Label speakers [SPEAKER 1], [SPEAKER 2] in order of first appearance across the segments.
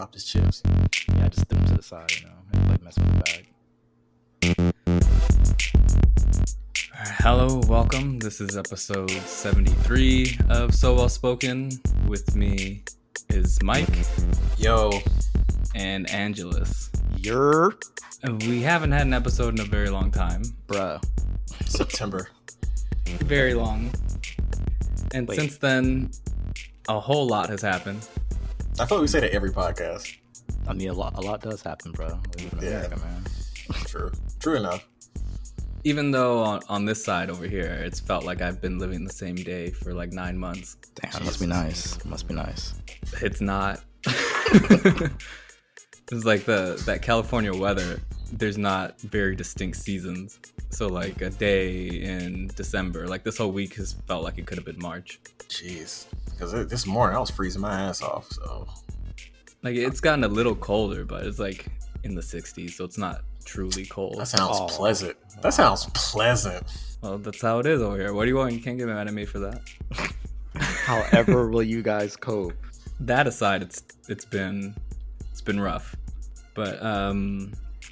[SPEAKER 1] dropped his chips.
[SPEAKER 2] Yeah, I just threw them to the side, and like mess with the bag.
[SPEAKER 3] Hello, welcome. This is episode 73 of So Well Spoken. With me is Mike.
[SPEAKER 1] Yo.
[SPEAKER 3] And Angelus.
[SPEAKER 2] Yer.
[SPEAKER 3] We haven't had an episode in a very long time.
[SPEAKER 2] Bruh.
[SPEAKER 1] September.
[SPEAKER 3] Very long. And since then, a whole lot has happened.
[SPEAKER 1] I feel like we say that every podcast.
[SPEAKER 2] I mean, a lot does happen, bro. America, man.
[SPEAKER 1] True enough.
[SPEAKER 3] Even though on this side over here, it's felt like I've been living the same day for like 9 months.
[SPEAKER 2] Damn, must be nice. Must be nice.
[SPEAKER 3] It's not. It's like that California weather. There's not very distinct seasons. So like a day in December, like this whole week has felt like it could have been March.
[SPEAKER 1] Jeez. Because this morning I was freezing my ass off. So
[SPEAKER 3] like it's gotten a little colder, but it's like in the 60s, so it's not truly cold.
[SPEAKER 1] That sounds pleasant. That sounds pleasant.
[SPEAKER 3] Well, that's how it is over here. What do you want? You can't get mad at me for that.
[SPEAKER 2] However will you guys cope?
[SPEAKER 3] That aside, it's been rough. But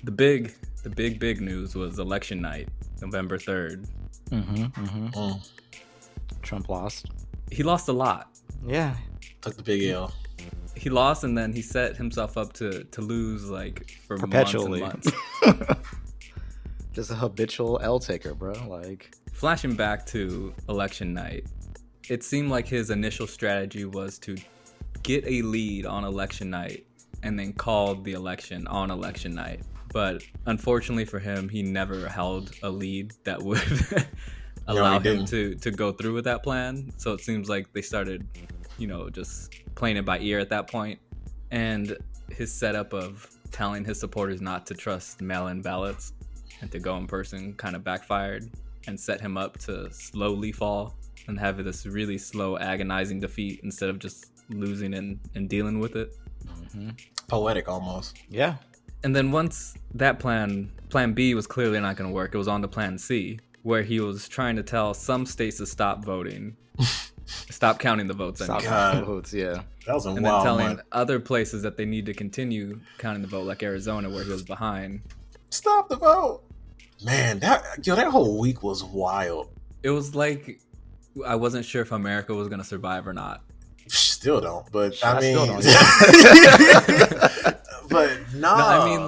[SPEAKER 3] the big news was election night, November 3rd.
[SPEAKER 2] Trump lost.
[SPEAKER 3] He lost a lot.
[SPEAKER 2] Yeah.
[SPEAKER 1] Took the big L.
[SPEAKER 3] He lost, and then he set himself up to lose like for
[SPEAKER 2] perpetually.
[SPEAKER 3] months and months.
[SPEAKER 2] Just a habitual L taker, bro. Like
[SPEAKER 3] flashing back to election night, it seemed like his initial strategy was to get a lead on election night and then call the election on election night. But unfortunately for him, he never held a lead that would allow him to go through with that plan. So it seems like they started, just playing it by ear at that point. And his setup of telling his supporters not to trust mail-in ballots and to go in person kind of backfired and set him up to slowly fall and have this really slow, agonizing defeat instead of just losing and dealing with it.
[SPEAKER 1] Poetic almost.
[SPEAKER 2] Yeah.
[SPEAKER 3] And then once that plan B was clearly not going to work, it was on to plan C, where he was trying to tell some states to stop voting, stop counting the votes.
[SPEAKER 2] Stop counting the votes, yeah.
[SPEAKER 1] That was a
[SPEAKER 3] and
[SPEAKER 1] wild
[SPEAKER 3] then telling
[SPEAKER 1] one.
[SPEAKER 3] other places that they need to continue counting the vote, like Arizona, where he was behind.
[SPEAKER 1] Stop the vote. Man, that whole week was wild.
[SPEAKER 3] It was like I wasn't sure if America was going to survive or not.
[SPEAKER 1] Still don't, but
[SPEAKER 2] I
[SPEAKER 1] mean,
[SPEAKER 2] still don't.
[SPEAKER 1] but no,
[SPEAKER 3] I mean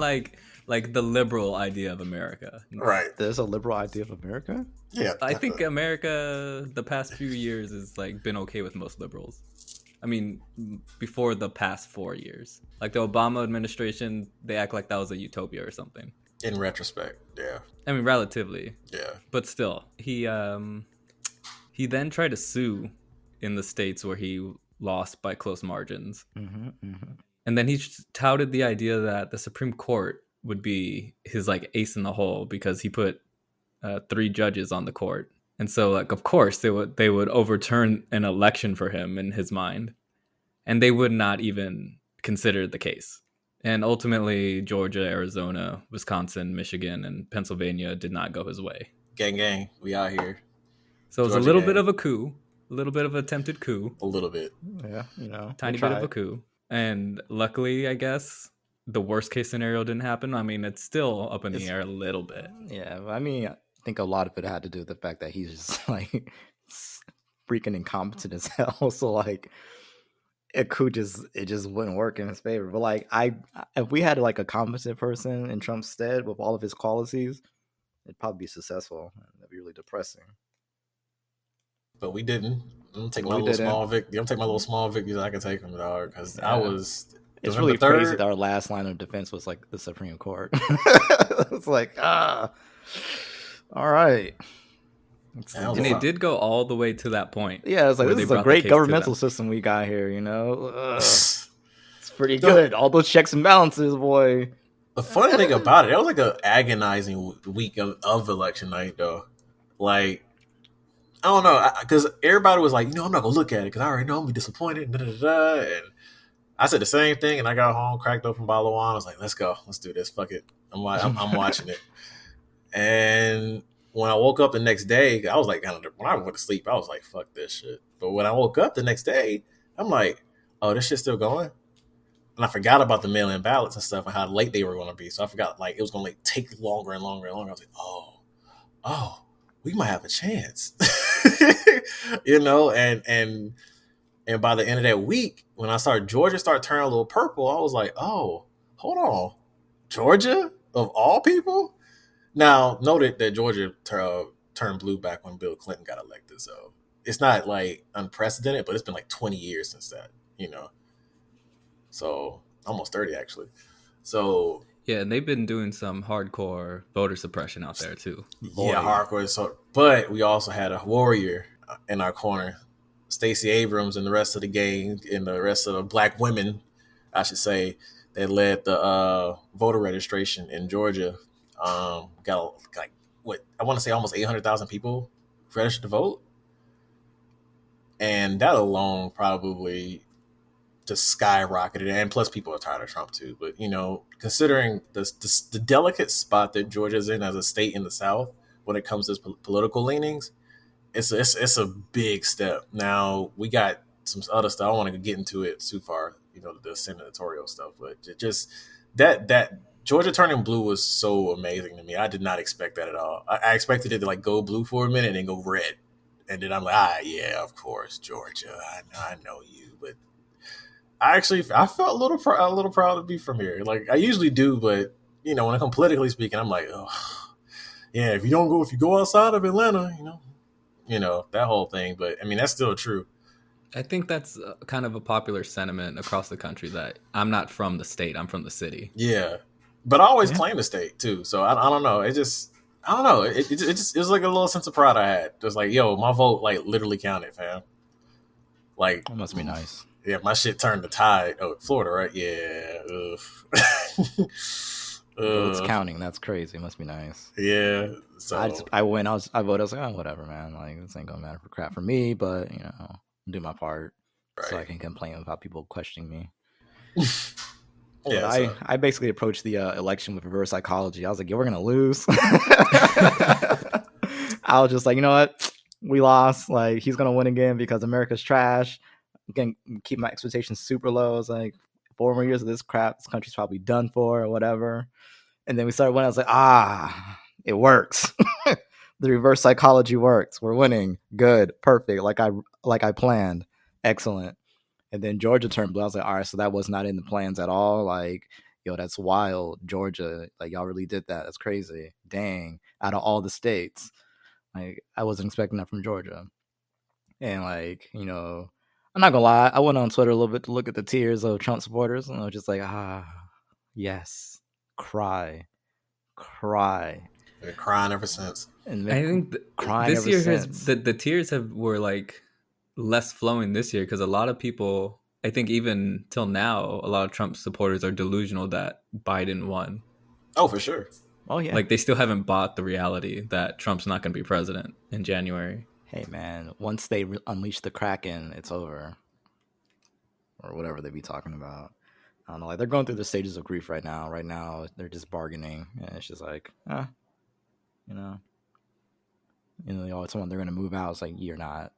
[SPEAKER 3] like the liberal idea of America.
[SPEAKER 1] Right.
[SPEAKER 2] There's a liberal idea of America?
[SPEAKER 1] Yeah.
[SPEAKER 3] I think America the past few years has like been okay with most liberals. I mean, before the past 4 years. Like the Obama administration, they act like that was a utopia or something.
[SPEAKER 1] In retrospect, yeah.
[SPEAKER 3] I mean, relatively.
[SPEAKER 1] Yeah.
[SPEAKER 3] But still, he then tried to sue in the states where he lost by close margins. And then he touted the idea that the Supreme Court would be his like ace in the hole because he put 3 judges on the court. And so like, of course they would overturn an election for him in his mind. And they would not even consider the case. And ultimately Georgia, Arizona, Wisconsin, Michigan, and Pennsylvania did not go his way.
[SPEAKER 1] Gang, we out here.
[SPEAKER 3] So it was
[SPEAKER 1] Georgia
[SPEAKER 3] a little
[SPEAKER 1] gang.
[SPEAKER 3] bit of a coup, a little bit of an attempted coup.
[SPEAKER 1] A little bit.
[SPEAKER 2] Yeah,
[SPEAKER 3] Tiny bit of a coup. And luckily, I guess, the worst case scenario didn't happen. I mean, it's still up in the air a little bit.
[SPEAKER 2] Yeah, I mean, I think a lot of it had to do with the fact that he's just like freaking incompetent as hell. So like, a coup just wouldn't work in his favor. But like, if we had like a competent person in Trump's stead with all of his qualities, it'd probably be successful. That'd be really depressing.
[SPEAKER 1] But we didn't. I'm gonna take my little small victories I can take from it, dog. Because I was.
[SPEAKER 2] It's
[SPEAKER 1] November
[SPEAKER 2] really
[SPEAKER 1] 3rd.
[SPEAKER 2] crazy that our last line of defense was like the Supreme Court. It's like, all right.
[SPEAKER 3] And it did go all the way to that point.
[SPEAKER 2] Yeah, it's like,
[SPEAKER 3] where
[SPEAKER 2] this
[SPEAKER 3] they
[SPEAKER 2] is a
[SPEAKER 3] brought the
[SPEAKER 2] great
[SPEAKER 3] case to
[SPEAKER 2] governmental
[SPEAKER 3] them.
[SPEAKER 2] system we got here, It's pretty good. All those checks and balances, boy.
[SPEAKER 1] The funny thing about it was like an agonizing week of election night, though. Like, I don't know, because everybody was like, I'm not gonna look at it because I already know I'm gonna be disappointed. And I said the same thing, and I got home, cracked open a bottle of wine. I was like, let's go, let's do this. Fuck it, I'm watching it. And when I woke up the next day, I was like, when I went to sleep, I was like, fuck this shit. But when I woke up the next day, I'm like, oh, this shit's still going. And I forgot about the mail-in ballots and stuff and how late they were going to be. So I forgot like it was going to like take longer and longer and longer. I was like, oh, we might have a chance, you know. And by the end of that week, when Georgia started turning a little purple, I was like, oh, hold on, Georgia of all people. Now, noted that Georgia turned blue back when Bill Clinton got elected, so it's not like unprecedented, but it's been like 20 years since that, you know. So almost 30 actually. So
[SPEAKER 3] Yeah, and they've been doing some hardcore voter suppression out there too.
[SPEAKER 1] Yeah, hardcore. So, but we also had a warrior in our corner, Stacey Abrams, and the rest of the gang, and the rest of the black women, I should say, that led the voter registration in Georgia. Got like what I want to say almost 800,000 people registered to vote, and that alone probably just skyrocketed. And plus, people are tired of Trump too. But you know, considering the delicate spot that Georgia's in as a state in the South when it comes to political leanings, it's a big step. Now we got some other stuff. I don't want to get into it too far, you know, the senatorial stuff, but just that Georgia turning blue was so amazing to me. I did not expect that at all. I expected it to like go blue for a minute and then go red, and then I'm like, yeah, of course, Georgia. I know you, but I felt a little proud to be from here. Like I usually do, but you know, when I come politically speaking, I'm like, oh, yeah. If you go outside of Atlanta, you know that whole thing. But I mean, that's still true.
[SPEAKER 3] I think that's kind of a popular sentiment across the country that I'm not from the state, I'm from the city.
[SPEAKER 1] Yeah, but I always claim the state too. So I don't know. I don't know. It was like a little sense of pride I had. Just like, yo, my vote like literally counted, fam. Like
[SPEAKER 2] That must be nice.
[SPEAKER 1] Yeah, my shit turned the tide. Oh, Florida, right? Yeah.
[SPEAKER 2] It's counting. That's crazy. It must be nice.
[SPEAKER 1] Yeah. So
[SPEAKER 2] I voted. I was like, oh, whatever, man. Like this ain't gonna matter for crap for me, but you know, do my part so I can complain about people questioning me. Yeah, I basically approached the election with reverse psychology. I was like, yo, we're gonna lose. I was just like, you know what? We lost. Like he's gonna win again because America's trash. Again, keep my expectations super low. It's like 4 more years of this crap. This country's probably done for or whatever. And then we started winning. I was like, it works. The reverse psychology works. We're winning. Good. Perfect. Like I planned. Excellent. And then Georgia turned blue. I was like, all right, so that was not in the plans at all. Like, yo, that's wild. Georgia, like y'all really did that. That's crazy. Dang. Out of all the states. Like, I wasn't expecting that from Georgia. And like, you know, I'm not gonna lie. I went on Twitter a little bit to look at the tears of Trump supporters, and I was just like, yes, cry.
[SPEAKER 1] Been crying ever since.
[SPEAKER 3] And I think this year the tears were like less flowing this year because a lot of people, I think even till now, a lot of Trump supporters are delusional that Biden won.
[SPEAKER 1] Oh, for sure.
[SPEAKER 2] Oh yeah.
[SPEAKER 3] Like they still haven't bought the reality that Trump's not going to be president in January.
[SPEAKER 2] Hey man, once they unleash the Kraken, it's over, or whatever they be talking about. I don't know. Like they're going through the stages of grief right now. Right now, they're just bargaining, and it's just like, you know, someone they're gonna move out. It's like you're not,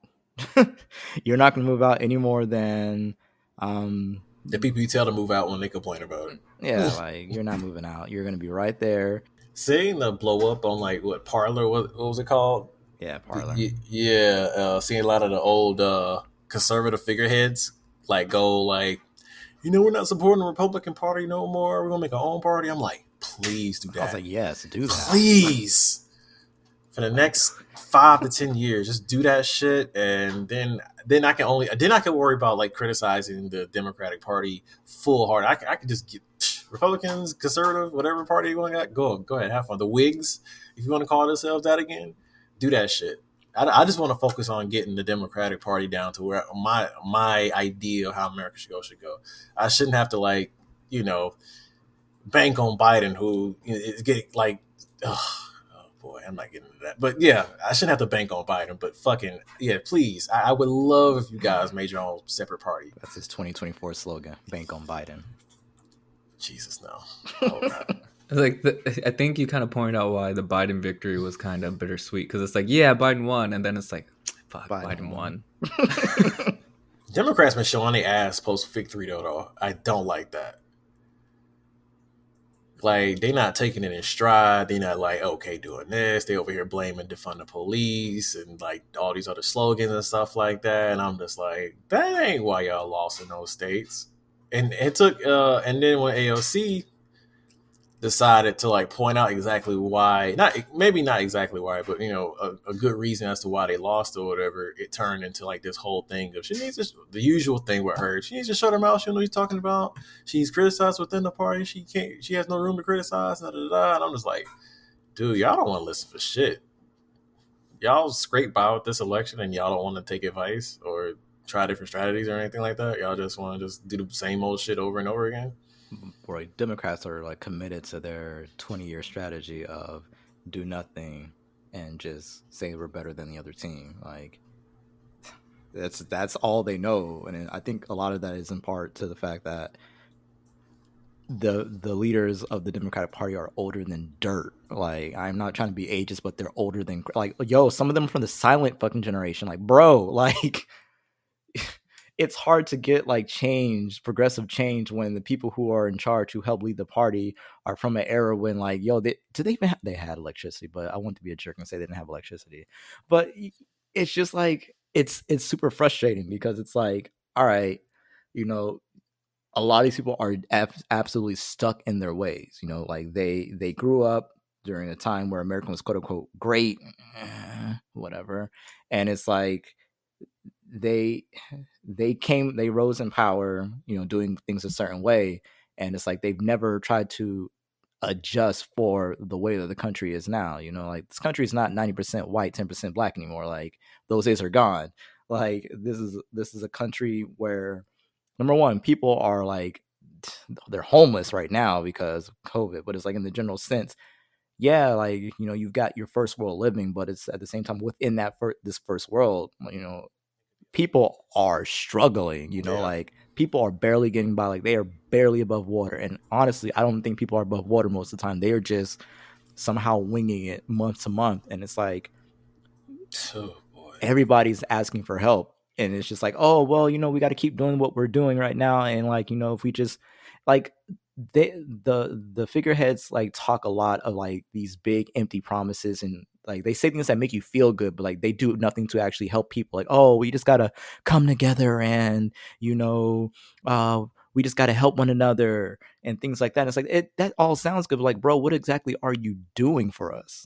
[SPEAKER 2] you're not gonna move out any more than
[SPEAKER 1] the people you tell to move out when they complain about it.
[SPEAKER 2] Yeah, like you're not moving out. You're gonna be right there.
[SPEAKER 1] Seeing the blow up on like what Parler? What was it called?
[SPEAKER 2] Yeah, Parler.
[SPEAKER 1] Yeah, seeing a lot of the old conservative figureheads like go like, you know, we're not supporting the Republican Party no more. We're gonna make our own party. I'm like, please do that.
[SPEAKER 2] I was like, yes, do that.
[SPEAKER 1] Please. For the next 5 to 10 years, just do that shit, and then I can worry about like criticizing the Democratic Party full hard. I could just get Republicans, conservative, whatever party you want to go ahead, have fun. The Whigs, if you want to call themselves that again, do that shit. I just want to focus on getting the Democratic Party down to where my idea of how America should go. I shouldn't have to like, you know, bank on Biden, who is getting like, oh boy, I'm not getting into that. But yeah, I shouldn't have to bank on Biden. But fucking yeah, please, I would love if you guys made your own separate party.
[SPEAKER 2] That's his 2024 slogan: bank on Biden.
[SPEAKER 1] Jesus, no. Oh, God.
[SPEAKER 3] Like I think you kind of pointed out why the Biden victory was kind of bittersweet because it's like, yeah, Biden won, and then it's like, fuck, Biden won.
[SPEAKER 1] Democrats been showing their ass post victory though. I don't like that. Like they not taking it in stride. They not like okay doing this. They over here blaming defund the police and like all these other slogans and stuff like that. And I'm just like, that ain't why y'all lost in those states. And it took and then when AOC decided to like point out exactly why, not maybe not exactly why, but you know, a good reason as to why they lost or whatever, it turned into like this whole thing of she needs to, the usual thing with her. She needs to shut her mouth. She knows what she's talking about. She's criticized within the party. She has no room to criticize. Da, da, da. And I'm just like, dude, y'all don't want to listen for shit. Y'all scrape by with this election and y'all don't want to take advice or try different strategies or anything like that. Y'all just want to just do the same old shit over and over again.
[SPEAKER 2] Right, Democrats are like committed to their 20-year strategy of do nothing and just say we're better than the other team. Like that's all they know, and I think a lot of that is in part to the fact that the leaders of the Democratic Party are older than dirt. Like I'm not trying to be ageist, but they're older than like yo. Some of them are from the silent fucking generation. Like bro, like. It's hard to get like change, progressive change, when the people who are in charge, who help lead the party, are from an era when like, yo, did they even they had electricity? But I want to be a jerk and say they didn't have electricity. But it's just like it's super frustrating because it's like, all right, you know, a lot of these people are absolutely stuck in their ways. You know, like they grew up during a time where America was quote unquote great, whatever, and it's like they rose in power, you know, doing things a certain way, and it's like they've never tried to adjust for the way that the country is now. You know, like this country is not 90% white, 10% black anymore. Like those days are gone. Like this is a country where number one, people are like they're homeless right now because of COVID, but it's like in the general sense, yeah, like you know, you've got your first world living, but it's at the same time within that this first world, you know, people are struggling, you know,
[SPEAKER 1] Yeah.
[SPEAKER 2] like people are barely getting by, like they are barely above water. And honestly, I don't think people are above water most of the time. They are just somehow winging it month to month. And it's like
[SPEAKER 1] Oh boy.
[SPEAKER 2] everybody's asking for help. And it's just like, oh, well, you know, we got to keep doing what we're doing right now. And like, you know, if we just like the figureheads like talk a lot of like these big empty promises, and like they say things that make you feel good, but like they do nothing to actually help people. Like, oh, we just gotta come together and you know, we just gotta help one another and things like that. And it's like that all sounds good, but like, bro, what exactly are you doing for us?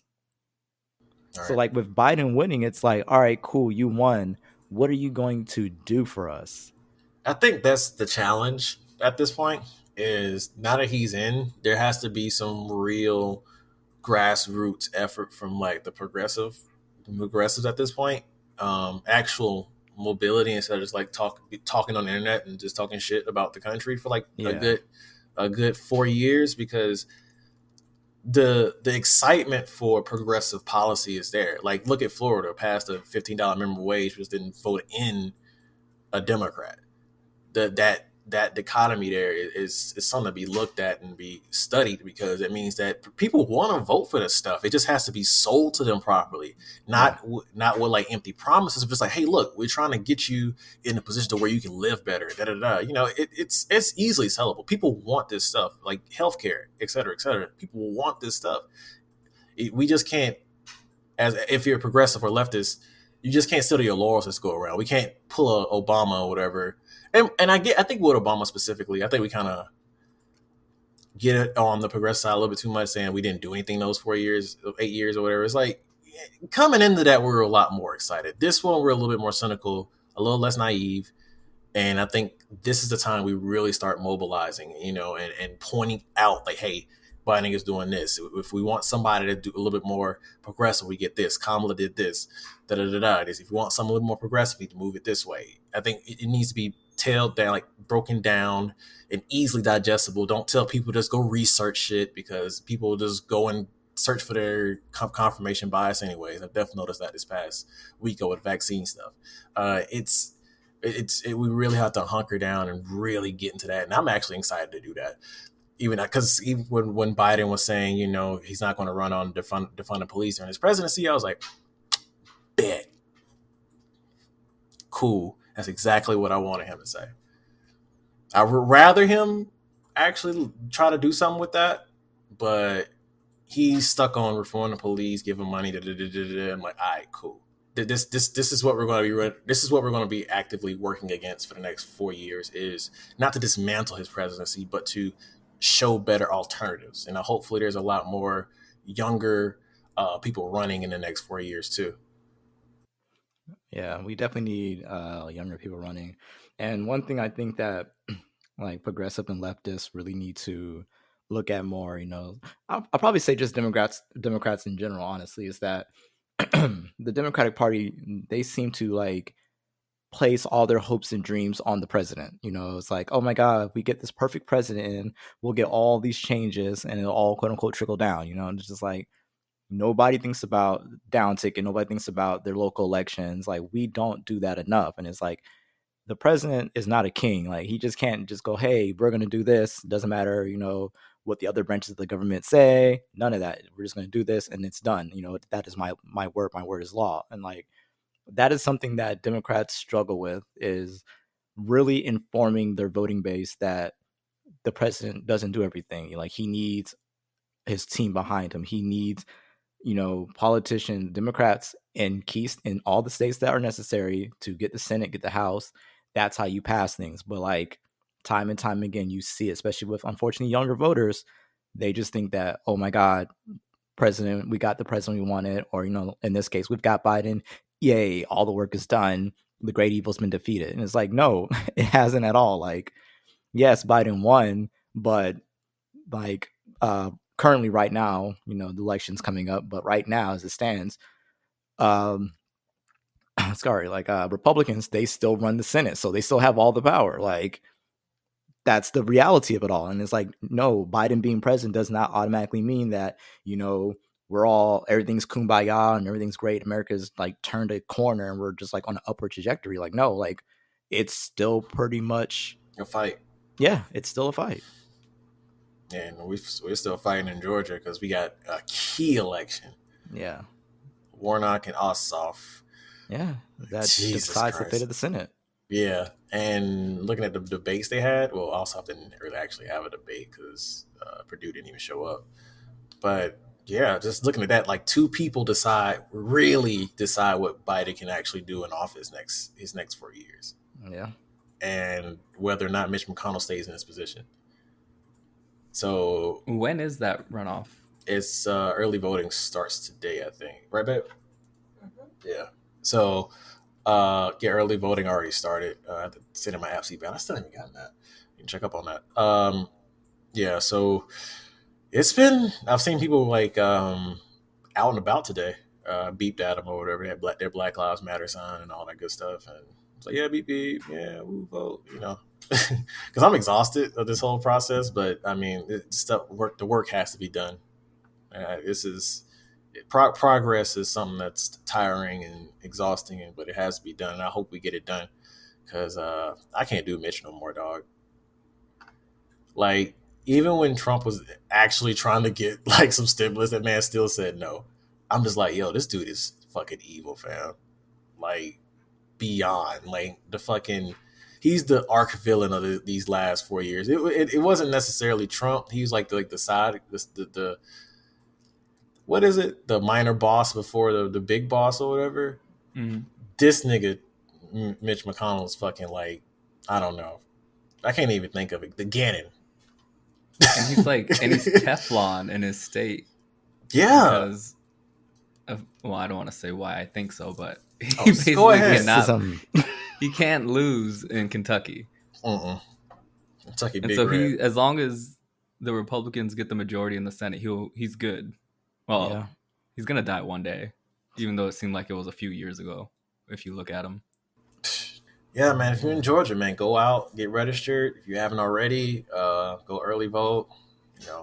[SPEAKER 1] All
[SPEAKER 2] So
[SPEAKER 1] right.
[SPEAKER 2] like with Biden winning, it's like, all right, cool, you won. What are you going to do for us?
[SPEAKER 1] I think that's the challenge at this point. Is now that he's in, there has to be some real grassroots effort from like the progressives at this point. Actual mobility instead of just like talking on the internet and just talking shit about the country for like
[SPEAKER 2] Yeah.
[SPEAKER 1] a good 4 years, because the excitement for progressive policy is there. Like look at Florida, passed a $15 minimum wage, which didn't vote in a Democrat. That dichotomy there is something to be looked at and be studied, because it means that people want to vote for this stuff. It just has to be sold to them properly,
[SPEAKER 2] Yeah.
[SPEAKER 1] not with like empty promises. Just like, hey, look, we're trying to get you in a position to where you can live better. Da da da. You know, it's easily sellable. People want this stuff, like healthcare, et cetera, et cetera. People want this stuff. We just can't, as if you're progressive or leftist, you just can't sit on your laurels this go around. We can't pull a Obama or whatever. And I think with Obama specifically, I think we kind of get it on the progressive side a little bit too much, saying we didn't do anything those 4 years, 8 years or whatever. It's like coming into that, we were a lot more excited. This one, we're a little bit more cynical, a little less naive. And I think this is the time we really start mobilizing, you know, and pointing out like, hey, Biden is doing this. If we want somebody to do a little bit more progressive, we get this. Kamala did this. Da da da da. If you want something a little more progressive, we need to move it this way. I think it needs to be tailed down, like broken down and easily digestible. Don't tell people just go research shit, because people just go and search for their confirmation bias anyways. I've definitely noticed that this past week with vaccine stuff. We really have to hunker down and really get into that. And I'm actually excited to do that. Even because even when Biden was saying, you know, he's not going to run on defund the police during his presidency, I was like, bet, cool. That's exactly what I wanted him to say. I would rather him actually try to do something with that, but he's stuck on reform the police, giving money. I'm like, all right, cool. This is what we're going to be. This is what we're going to be actively working against for the next 4 years. Is not to dismantle his presidency, but to show better alternatives. And hopefully, there's a lot more younger people running in the next 4 years too.
[SPEAKER 2] Yeah, we definitely need younger people running. And one thing I think that like progressive and leftists really need to look at more, I'll probably say just Democrats in general, honestly, is that the Democratic Party, they seem to like place all their hopes and dreams on the president. It's like, oh my God, if we get this perfect president in, we'll get all these changes and it'll all quote unquote trickle down, and it's just like nobody thinks about down ticket, nobody thinks about their local elections. Like we don't do that enough. And it's like the president is not a king. Like he just can't just go, hey, we're gonna do this. Doesn't matter, what the other branches of the government say. None of that. We're just gonna do this and it's done. That is my word. My word is law. And like that is something that Democrats struggle with, is really informing their voting base that the president doesn't do everything. Like he needs his team behind him. He needs, politicians, Democrats in in all the states that are necessary to get the Senate, get the House. That's how you pass things. But like time and time again, you see, especially with unfortunately younger voters, they just think that, oh my God, we got the president we wanted, or, in this case, we've got Biden. Yay, all the work is done. The great evil's been defeated. And it's like, no, it hasn't at all. Like, yes, Biden won, but like currently right now, the election's coming up, but right now as it stands, Republicans, they still run the Senate, so they still have all the power. Like that's the reality of it all. And it's like, no, Biden being president does not automatically mean that, everything's kumbaya and everything's great. America's like turned a corner and we're just like on an upward trajectory. Like, no, like it's still pretty much
[SPEAKER 1] a fight.
[SPEAKER 2] Yeah, it's still a fight.
[SPEAKER 1] And we're still fighting in Georgia because we got a key election.
[SPEAKER 2] Yeah.
[SPEAKER 1] Warnock and Ossoff.
[SPEAKER 2] Yeah, that decides the fate of the Senate.
[SPEAKER 1] Yeah, and looking at the debates they had, well, Ossoff didn't really actually have a debate because Purdue didn't even show up. But yeah, just looking at that, like two people really decide what Biden can actually do in office his next 4 years.
[SPEAKER 2] Yeah.
[SPEAKER 1] And whether or not Mitch McConnell stays in his position. So
[SPEAKER 3] when is that runoff?
[SPEAKER 1] It's early voting starts today, I think. Right, babe? Mm-hmm. Yeah. So early voting already started. I have to sit in my absentee ballot. I still haven't gotten that. You can check up on that. Yeah, so I've seen people like out and about today, beeped at them or whatever. They had their Black Lives Matter sign and all that good stuff. And it's like, yeah, beep, beep. Yeah, we'll vote, Because I'm exhausted of this whole process, but I mean, the work has to be done. Progress is something that's tiring and exhausting, but it has to be done. And I hope we get it done because I can't do Mitch no more, dog. Like, even when Trump was actually trying to get like some stimulus, that man still said no. I'm just like, yo, this dude is fucking evil, fam. Like, beyond. Like, he's the arch villain of these last 4 years. It wasn't necessarily Trump. He was like the side, the what is it? The minor boss before the big boss or whatever. Mm-hmm. This nigga, Mitch McConnell's fucking like, I don't know. I can't even think of it. The Gannon.
[SPEAKER 3] And he's Teflon in his state.
[SPEAKER 1] Yeah.
[SPEAKER 3] I don't want to say why I think so, but
[SPEAKER 1] go ahead.
[SPEAKER 3] He can't lose in Kentucky.
[SPEAKER 1] Kentucky, big.
[SPEAKER 3] And so as long as the Republicans get the majority in the Senate, he's good. Well, yeah. He's gonna die one day, even though it seemed like it was a few years ago. If you look at him.
[SPEAKER 1] Yeah, man. If you're in Georgia, man, go out, get registered. If you haven't already, go early vote.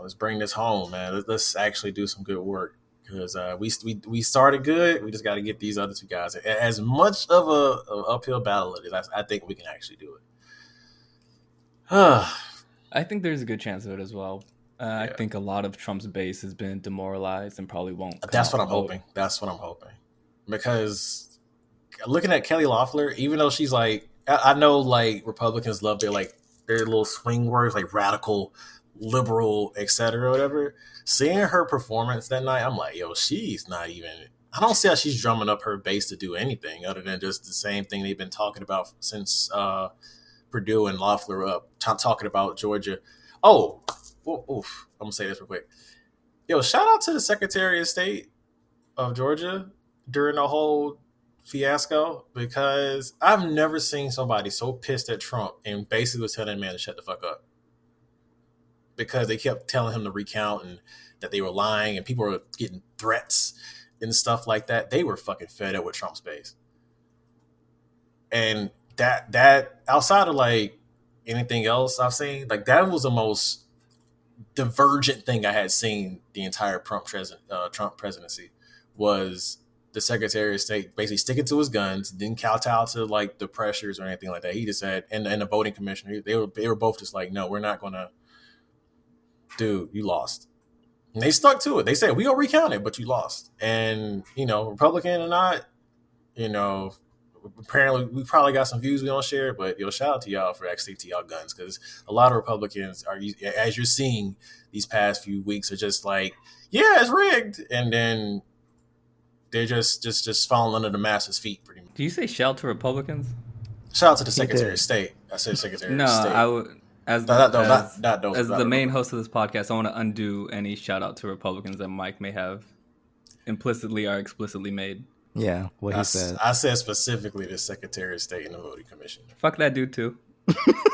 [SPEAKER 1] Let's bring this home, man. Let's actually do some good work because we started good. We just got to get these other two guys. As much of an uphill battle it is, I think we can actually do it.
[SPEAKER 3] I think there's a good chance of it as well. Yeah. I think a lot of Trump's base has been demoralized and probably won't.
[SPEAKER 1] That's what I'm hoping. Because looking at Kelly Loeffler, even though she's like I know like Republicans love their little swing words like radical, liberal, etc. Whatever. Seeing her performance that night, I'm like, yo, she's not even. I don't see how she's drumming up her base to do anything other than just the same thing they've been talking about since Purdue and Loeffler up talking about Georgia. Oh, oof! I'm gonna say this real quick. Yo, shout out to the Secretary of State of Georgia during the whole fiasco because I've never seen somebody so pissed at Trump and basically was telling the man to shut the fuck up because they kept telling him to recount and that they were lying and people were getting threats and stuff like that. They were fucking fed up with Trump's base. And that outside of like anything else I've seen, like that was the most divergent thing I had seen the entire Trump presidency was the Secretary of State basically sticking to his guns, didn't kowtow to like the pressures or anything like that. He just said, and the voting commissioner, they were both just like, no, we're not gonna. Dude, you lost. And they stuck to it. They said, we gonna recount it, but you lost. And, Republican or not, apparently we probably got some views we don't share, but shout out to y'all for actually to y'all guns because a lot of Republicans are, as you're seeing these past few weeks, are just like, yeah, it's rigged. And then they're just falling under the masses' feet pretty much.
[SPEAKER 3] Do you say shout to Republicans?
[SPEAKER 1] Shout out to the Secretary of State. I said Secretary of State.
[SPEAKER 3] No, I would. As the main host of this podcast, I want to undo any shout out to Republicans that Mike may have implicitly or explicitly made.
[SPEAKER 2] Yeah, what he said.
[SPEAKER 1] I said specifically the Secretary of State and the voting commission.
[SPEAKER 3] Fuck that dude too.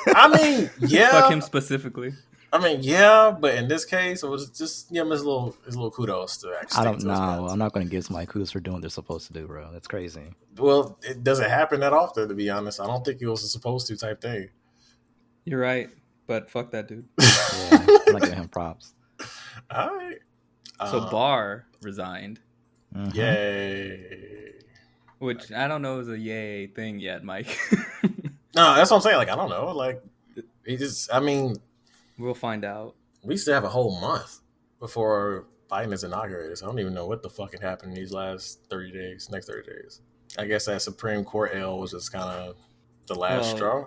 [SPEAKER 1] I mean, yeah.
[SPEAKER 3] Fuck him specifically.
[SPEAKER 1] I mean, yeah, but in this case, it was just give him his little kudos to actually.
[SPEAKER 2] I don't know. I'm not going to give somebody kudos for doing what they're supposed to do, bro. That's crazy.
[SPEAKER 1] Well, it doesn't happen that often, to be honest. I don't think it was a supposed to type thing.
[SPEAKER 3] You're right, but fuck that dude.
[SPEAKER 2] Yeah, I'm not giving him props.
[SPEAKER 1] All right.
[SPEAKER 3] So Barr resigned.
[SPEAKER 2] Mm-hmm.
[SPEAKER 1] Yay.
[SPEAKER 3] Which I don't know is a yay thing yet, Mike.
[SPEAKER 1] No, that's what I'm saying. Like, I don't know. Like,
[SPEAKER 3] We'll find out.
[SPEAKER 1] We still have a whole month before Biden is inaugurated. So I don't even know what the fucking happened in these next 30 days. I guess that Supreme Court L was just kind of the last straw.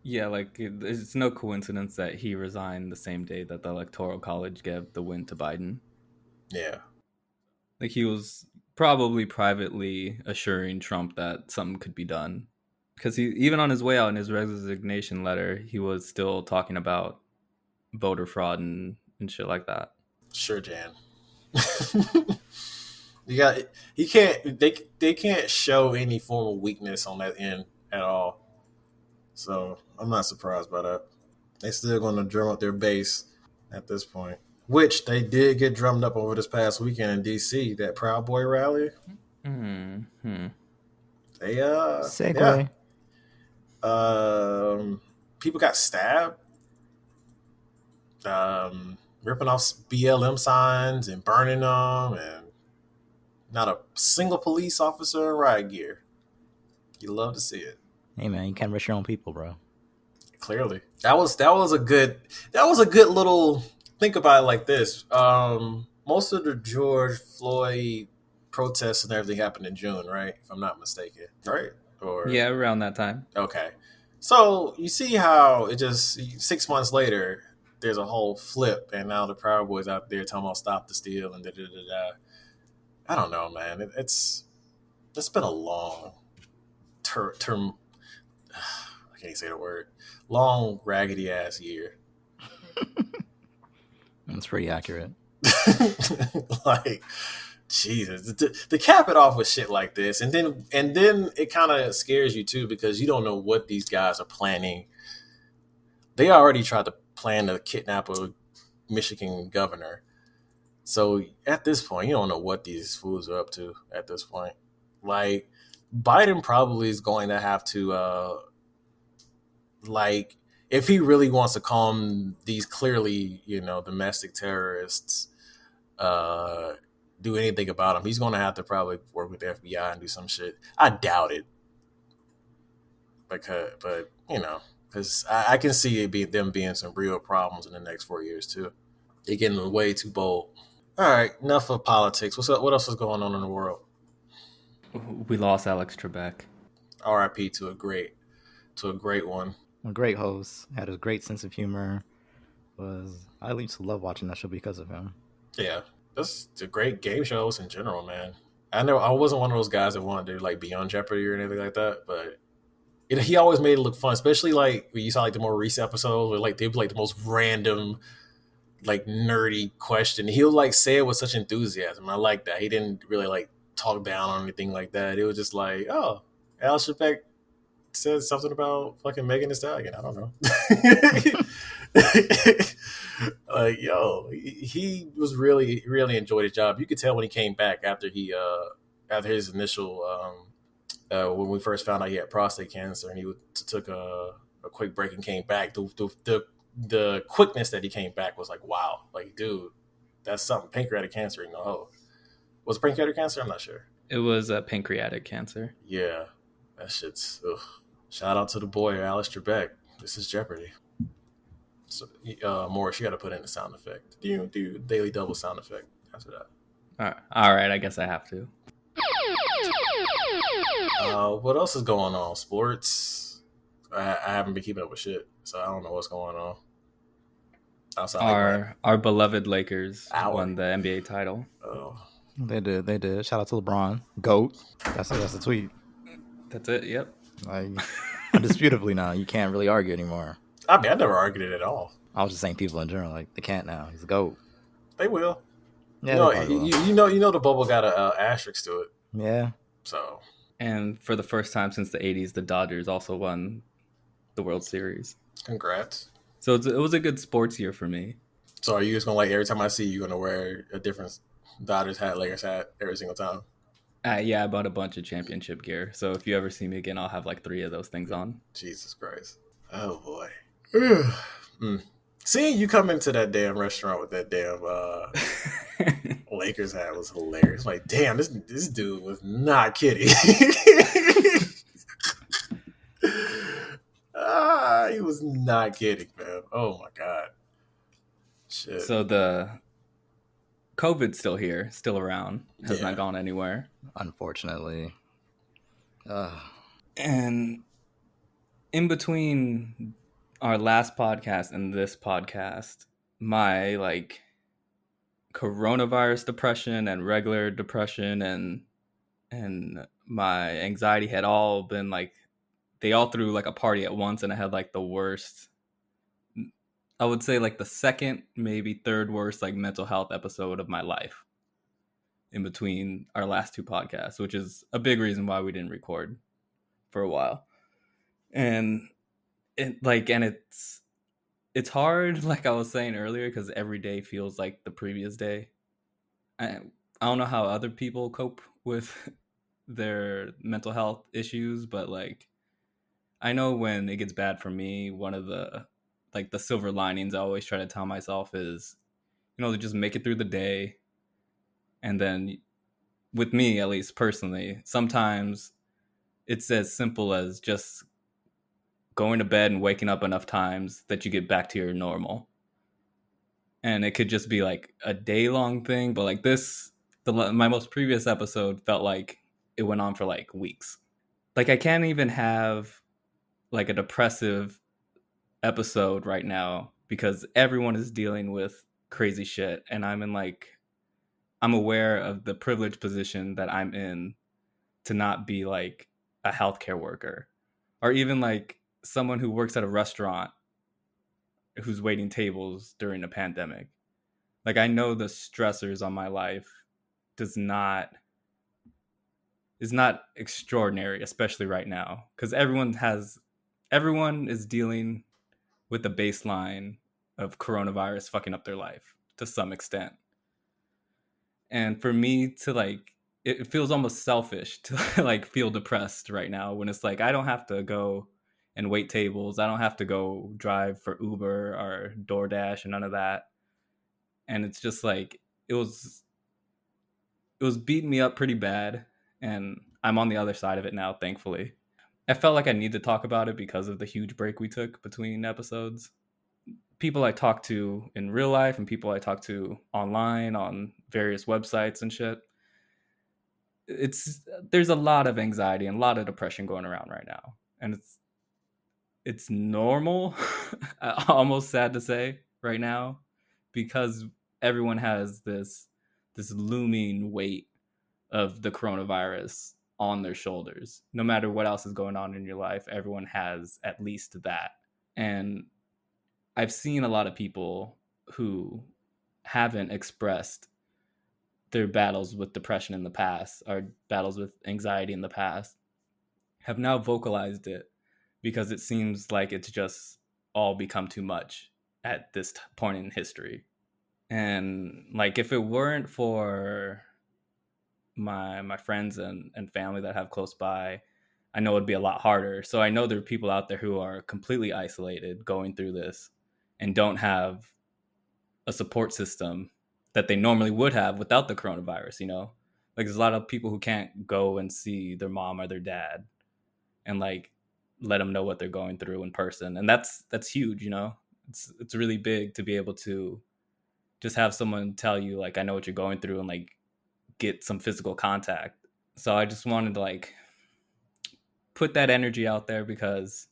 [SPEAKER 3] Yeah, like it's no coincidence that he resigned the same day that the Electoral College gave the win to Biden.
[SPEAKER 1] Yeah.
[SPEAKER 3] Like he was probably privately assuring Trump that something could be done. Because he, even on his way out in his resignation letter, he was still talking about voter fraud and shit like that.
[SPEAKER 1] Sure, Jan. They can't show any form of weakness on that end at all. So I'm not surprised by that. They're still going to drum up their base at this point, which they did get drummed up over this past weekend in D.C. That Proud Boy rally.
[SPEAKER 3] Mm-hmm.
[SPEAKER 1] They
[SPEAKER 2] Segue.
[SPEAKER 1] Yeah. People got stabbed. Ripping off BLM signs and burning them, and not a single police officer in riot gear. You love to see it.
[SPEAKER 2] Hey man, you can't rush your own people, bro.
[SPEAKER 1] Clearly, that was a good little. Think about it like this. Most of the George Floyd protests and everything happened in June, right? If I'm not mistaken, right? Or
[SPEAKER 3] yeah, around that time.
[SPEAKER 1] Okay, so you see how it just 6 months later. There's a whole flip, and now the Proud Boys out there talking about stop the steal and da-da-da-da. I don't know, man. It's been a long term. I can't say the word. Long raggedy-ass year.
[SPEAKER 2] That's pretty accurate.
[SPEAKER 1] Like, Jesus, to cap it off with shit like this, and then it kind of scares you too because you don't know what these guys are planning. They already tried to plan to kidnap a Michigan governor. So at this point, you don't know what these fools are up to at this point. Like, Biden probably is going to have to, if he really wants to calm these clearly, domestic terrorists, do anything about them, he's going to have to probably work with the FBI and do some shit. I doubt it. But because I can see them being some real problems in the next 4 years, too. They're getting way too bold. All right, enough of politics. What's up? What else is going on in the world?
[SPEAKER 3] We lost Alex Trebek.
[SPEAKER 1] RIP to a great. to a great one.
[SPEAKER 2] A great host, had a great sense of humor. I used to love watching that show because of him.
[SPEAKER 1] Yeah, that's a great game shows in general, man. I know I wasn't one of those guys that wanted to like be on Jeopardy or anything like that, but he always made it look fun, especially like when you saw like the more recent episodes where like they'd be like the most random, like nerdy question. He'll like say it with such enthusiasm. I like that. He didn't really like talk down on anything like that. It was just like, oh, Al Trebek said something about fucking Megan Thee Stallion. I don't know. Like, yo, he was really enjoyed his job. You could tell when he came back after after his initial when we first found out he had prostate cancer, and he took a quick break and came back. The quickness that he came back was like, wow, like, dude, that's something. Pancreatic cancer, you know. Was it pancreatic cancer? I'm not sure.
[SPEAKER 3] It was pancreatic cancer.
[SPEAKER 1] Yeah, that shit's. Ugh. Shout out to the boy, Alex Trebek. This is Jeopardy. So, Moris, you got to put in the sound effect. Do daily double sound effect after that.
[SPEAKER 3] All right, I guess I have to.
[SPEAKER 1] What else is going on? Sports. I haven't been keeping up with shit, so I don't know what's going on.
[SPEAKER 3] Outside our beloved Lakers won the NBA title.
[SPEAKER 1] Oh,
[SPEAKER 2] they did. Shout out to LeBron, GOAT. That's the tweet.
[SPEAKER 3] That's it. Yep.
[SPEAKER 2] Like, undisputably now, you can't really argue anymore.
[SPEAKER 1] I mean, I never argued it at all.
[SPEAKER 2] I was just saying people in general, like, they can't now. He's a GOAT.
[SPEAKER 1] They will.
[SPEAKER 2] Yeah,
[SPEAKER 1] you know the bubble got an asterisk to it.
[SPEAKER 2] Yeah.
[SPEAKER 1] So.
[SPEAKER 3] And for the first time since the 80s, the Dodgers also won the World Series.
[SPEAKER 1] Congrats.
[SPEAKER 3] So it was a good sports year for me.
[SPEAKER 1] So are you just going to, like, every time I see you, going to wear a different Dodgers hat, Lakers hat every single time?
[SPEAKER 3] Yeah, I bought a bunch of championship gear. So if you ever see me again, I'll have like 3 of those things on.
[SPEAKER 1] Jesus Christ. Oh, boy. Seeing you come into that damn restaurant with that damn Lakers hat was hilarious. Like, damn, this dude was not kidding. He was not kidding, man. Oh, my God. Shit.
[SPEAKER 3] So the COVID's still here, still around, has not gone anywhere.
[SPEAKER 2] Unfortunately.
[SPEAKER 3] And in between our last podcast and this podcast, my like coronavirus depression and regular depression and my anxiety had all been like, they all threw like a party at once, and I had like the worst, I would say like the second, maybe third worst like mental health episode of my life in between our last 2 podcasts, which is a big reason why we didn't record for a while. And it's hard, like I was saying earlier, because every day feels like the previous day. I don't know how other people cope with their mental health issues, but like I know when it gets bad for me, one of the like the silver linings I always try to tell myself is, you know, to just make it through the day. And then with me, at least personally, sometimes it's as simple as just going to bed and waking up enough times that you get back to your normal. And it could just be like a day-long thing, but like my most previous episode felt like it went on for like weeks. Like I can't even have like a depressive episode right now because everyone is dealing with crazy shit, and I'm aware of the privileged position that I'm in to not be like a healthcare worker or even like someone who works at a restaurant who's waiting tables during a pandemic. Like I know the stressors on my life is not extraordinary, especially right now, because everyone is dealing with the baseline of coronavirus fucking up their life to some extent. And for me to like, it feels almost selfish to like feel depressed right now when it's like, I don't have to go and wait tables. I don't have to go drive for Uber or DoorDash and none of that. And it's just like, it was beating me up pretty bad. And I'm on the other side of it now, thankfully. I felt like I need to talk about it because of the huge break we took between episodes. People I talk to in real life and people I talk to online on various websites and shit, there's a lot of anxiety and a lot of depression going around right now. And it's normal. Almost sad to say right now, because everyone has this looming weight of the coronavirus on their shoulders. No matter what else is going on in your life, everyone has at least that. And I've seen a lot of people who haven't expressed their battles with depression in the past or battles with anxiety in the past have now vocalized it, because it seems like it's just all become too much at this point in history. And like, if it weren't for my friends and family that I have close by, I know it'd be a lot harder. So I know there are people out there who are completely isolated going through this and don't have a support system that they normally would have without the coronavirus, you know? Like, there's a lot of people who can't go and see their mom or their dad and like let them know what they're going through in person. And that's huge, you know? It's really big to be able to just have someone tell you, like, I know what you're going through, and like get some physical contact. So I just wanted to like put that energy out there, because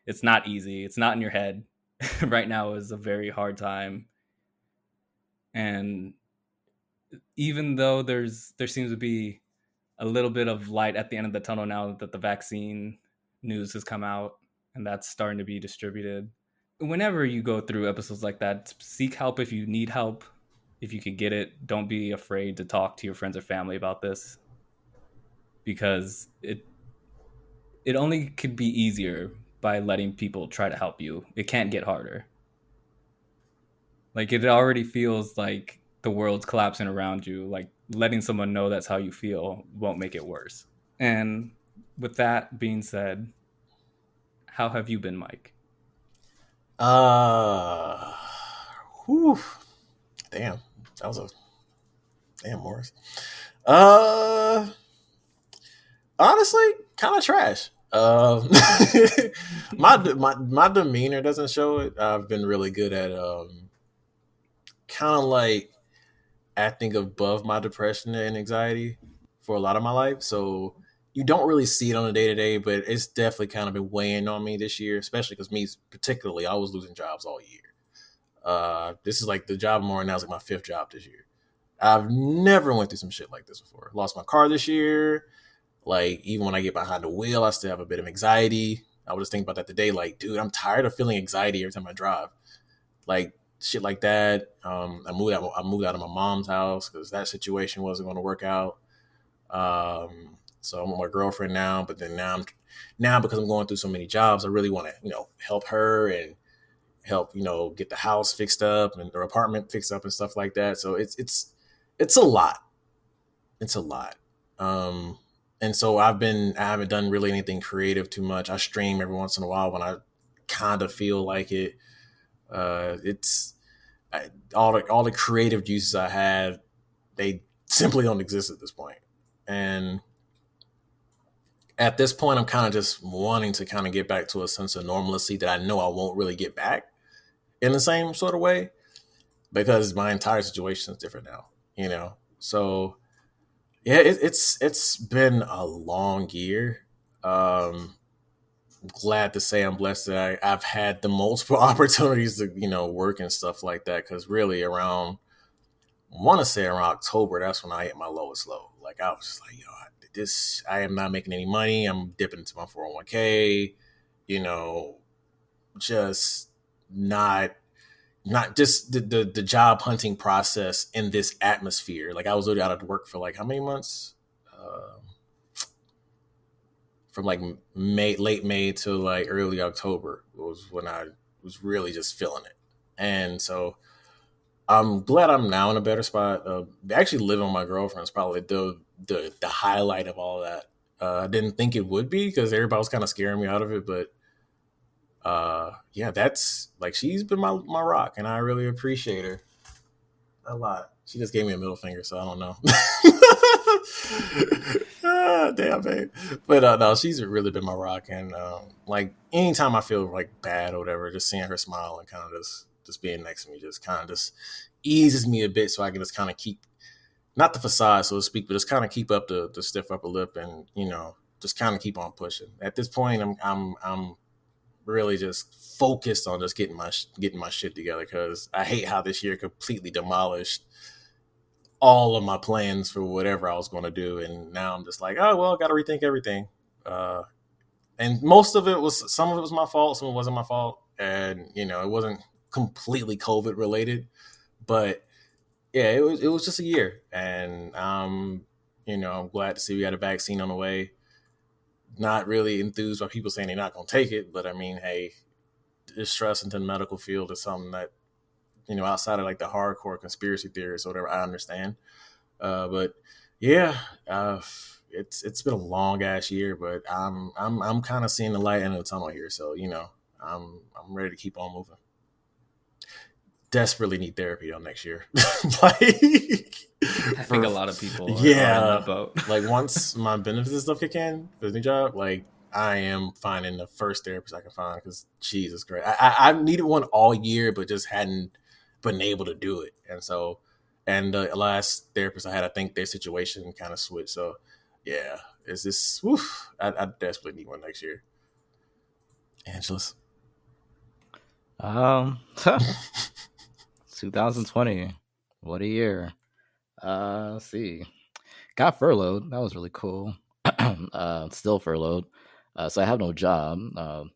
[SPEAKER 3] it's not easy. It's not in your head. Right now is a very hard time. And even though there seems to be a little bit of light at the end of the tunnel now that the vaccine news has come out and that's starting to be distributed, whenever you go through episodes like that, seek help if you need help. If you could get it, don't be afraid to talk to your friends or family about this, because it only could be easier by letting people try to help you. It can't get harder. Like, it already feels like the world's collapsing around you. Like, letting someone know that's how you feel won't make it worse. And with that being said, how have you been, Mike?
[SPEAKER 1] Whew. Damn. That was a damn, Moris. Honestly, kind of trash. My demeanor doesn't show it. I've been really good at kind of like acting above my depression and anxiety for a lot of my life. So you don't really see it on a day to day, but it's definitely kind of been weighing on me this year, especially because me particularly, I was losing jobs all year. This is like the job I'm on now is like my 5th job this year. I've never went through some shit like this before. Lost my car this year. Like, even when I get behind the wheel, I still have a bit of anxiety. I was just thinking about that today. Like, dude, I'm tired of feeling anxiety every time I drive. Like, shit like that. I moved out of my mom's house because that situation wasn't going to work out. So I'm with my girlfriend now, but then now because I'm going through so many jobs, I really want to, help her and help, get the house fixed up and their apartment fixed up and stuff like that. So it's a lot. It's a lot. And so I haven't done really anything creative too much. I stream every once in a while when I kind of feel like it. All the creative juices I had, they simply don't exist at this point. And at this point, I'm kind of just wanting to kind of get back to a sense of normalcy that I know I won't really get back in the same sort of way, because my entire situation is different now, So yeah, it's been a long year. Glad to say I'm blessed that I've had the multiple opportunities to, work and stuff like that. Cause really I want to say around October, that's when I hit my lowest low. Like, I was just like, I am not making any money. I'm dipping into my 401k, just not just the job hunting process in this atmosphere. Like, I was literally out of work for like how many months? From like late May to like early October was when I was really just feeling it. And so I'm glad I'm now in a better spot. Actually living with my girlfriend is probably the highlight of all that. I didn't think it would be because everybody was kind of scaring me out of it. But yeah, that's like, she's been my rock, and I really appreciate her a lot. She just gave me a middle finger, so I don't know. Damn, babe. But no, she's really been my rock. And like, anytime I feel like bad or whatever, just seeing her smile and kind of just being next to me just kind of just eases me a bit, so I can just kind of keep, not the facade, so to speak, but just kind of keep up the stiff upper lip and, just kind of keep on pushing. At this point, I'm really just focused on just getting my shit together, because I hate how this year completely demolished all of my plans for whatever I was going to do, and now I'm just like, oh well, got to rethink everything. And some of it was my fault, some of it wasn't my fault, and it wasn't completely COVID related, but yeah, it was just a year, and I'm glad to see we got a vaccine on the way. Not really enthused by people saying they're not going to take it, but I mean, hey, distrust into the medical field is something that outside of like the hardcore conspiracy theorists or whatever, I understand. But yeah, it's been a long ass year, but I'm kind of seeing the light end of the tunnel here. So I'm ready to keep on moving. Desperately need therapy on next year.
[SPEAKER 3] I think a lot of people are in that boat.
[SPEAKER 1] Like once my benefits and stuff kick in for the new job, like I am finding the first therapist I can find, because Jesus Christ, I've needed one all year, but just hadn't been able to do it. And the last therapist I had, I think their situation kind of switched. So yeah, it's just, I desperately need one next year. Angelus.
[SPEAKER 2] 2020, what a year. Let's see. Got furloughed. That was really cool. Still furloughed. So I have no job.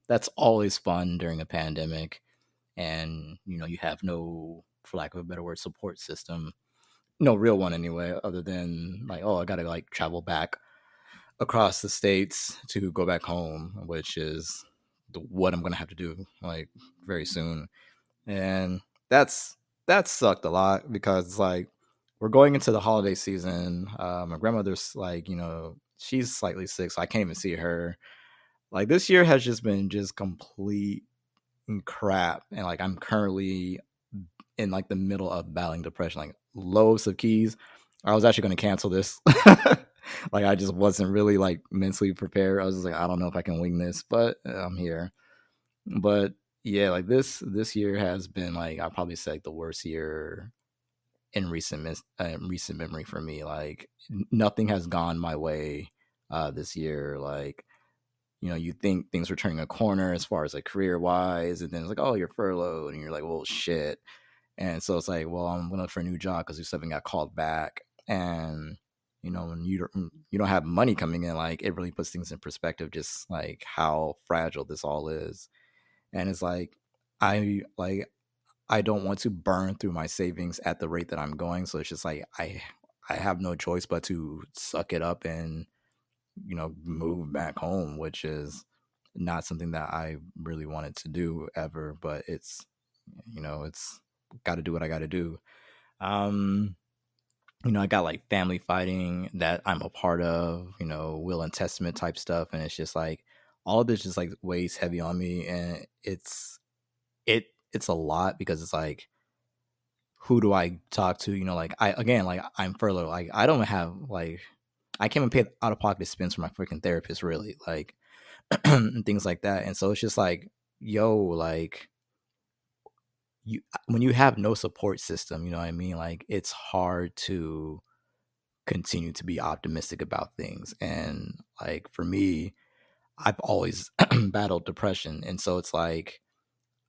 [SPEAKER 2] That's always fun during a pandemic. And, you have no, for lack of a better word, support system. No real one anyway, other than like, oh, I got to like travel back across the states to go back home, which is what I'm going to have to do like very soon. And that sucked a lot, because like we're going into the holiday season. My grandmother's like, she's slightly sick, so I can't even see her. Like this year has just been just complete crap, and like I'm currently in like the middle of battling depression, like lowest of keys. I was actually going to cancel this. Like I just wasn't really like mentally prepared. I was just like, I don't know if I can wing this, but I'm here. But yeah, like this year has been like, I'll probably say like the worst year in recent memory for me. Like nothing has gone my way this year. Like, you think things were turning a corner as far as like career wise, and then it's like, oh, you're furloughed, and you're like, well, shit. And so it's like, well, I'm going to look for a new job because we haven't got called back. And when you don't have money coming in, like it really puts things in perspective, just like how fragile this all is. And it's like I don't want to burn through my savings at the rate that I'm going. So it's just like I have no choice but to suck it up and move back home, which is not something that I really wanted to do ever. But it's got to do what I got to do. I got like family fighting that I'm a part of, will and testament type stuff, and it's just like all of this just like weighs heavy on me, and it's a lot, because it's like, who do I talk to? Like I'm furloughed. Like I don't have like, I can't even pay out of pocket expense for my freaking therapist, really, like and things like that. And so it's just like, yo, like when you have no support system, you know what I mean? Like it's hard to continue to be optimistic about things. And like for me, I've always battled depression, and so it's like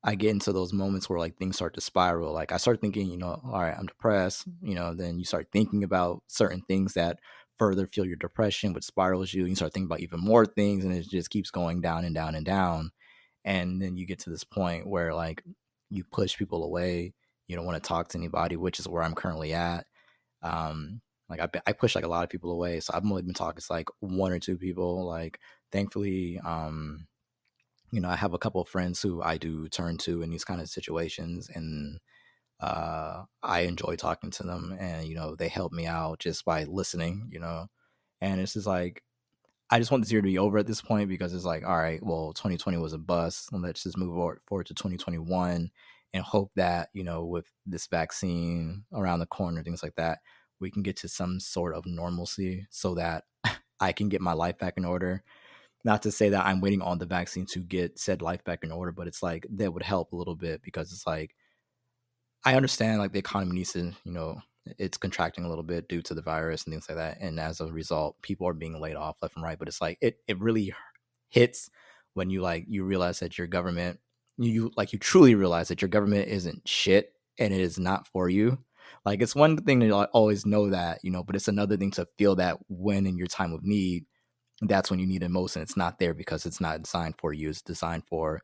[SPEAKER 2] I get into those moments where like things start to spiral. Like I start thinking, all right, I'm depressed, then you start thinking about certain things that further fuel your depression, which spirals you. And you start thinking about even more things, and it just keeps going down and down and down. And then you get to this point where like you push people away. You don't want to talk to anybody, which is where I'm currently at. Like I push like a lot of people away. So I've only been talking to like one or two people. Like thankfully, I have a couple of friends who I do turn to in these kind of situations, and I enjoy talking to them, and they help me out just by listening, and it's just like I just want this year to be over at this point, because it's like, all right, well, 2020 was a bust, and let's just move forward to 2021 and hope that with this vaccine around the corner, things like that, we can get to some sort of normalcy so that I can get my life back in order. Not to say that I'm waiting on the vaccine to get said life back in order, but it's like that would help a little bit, because it's like I understand like the economy needs to, it's contracting a little bit due to the virus and things like that. And as a result, people are being laid off left and right. But it's like it really hits when you realize that your government, you truly realize that your government isn't shit and it is not for you. Like, it's one thing to always know that, but it's another thing to feel that when in your time of need, that's when you need it most, and it's not there because it's not designed for you. It's designed for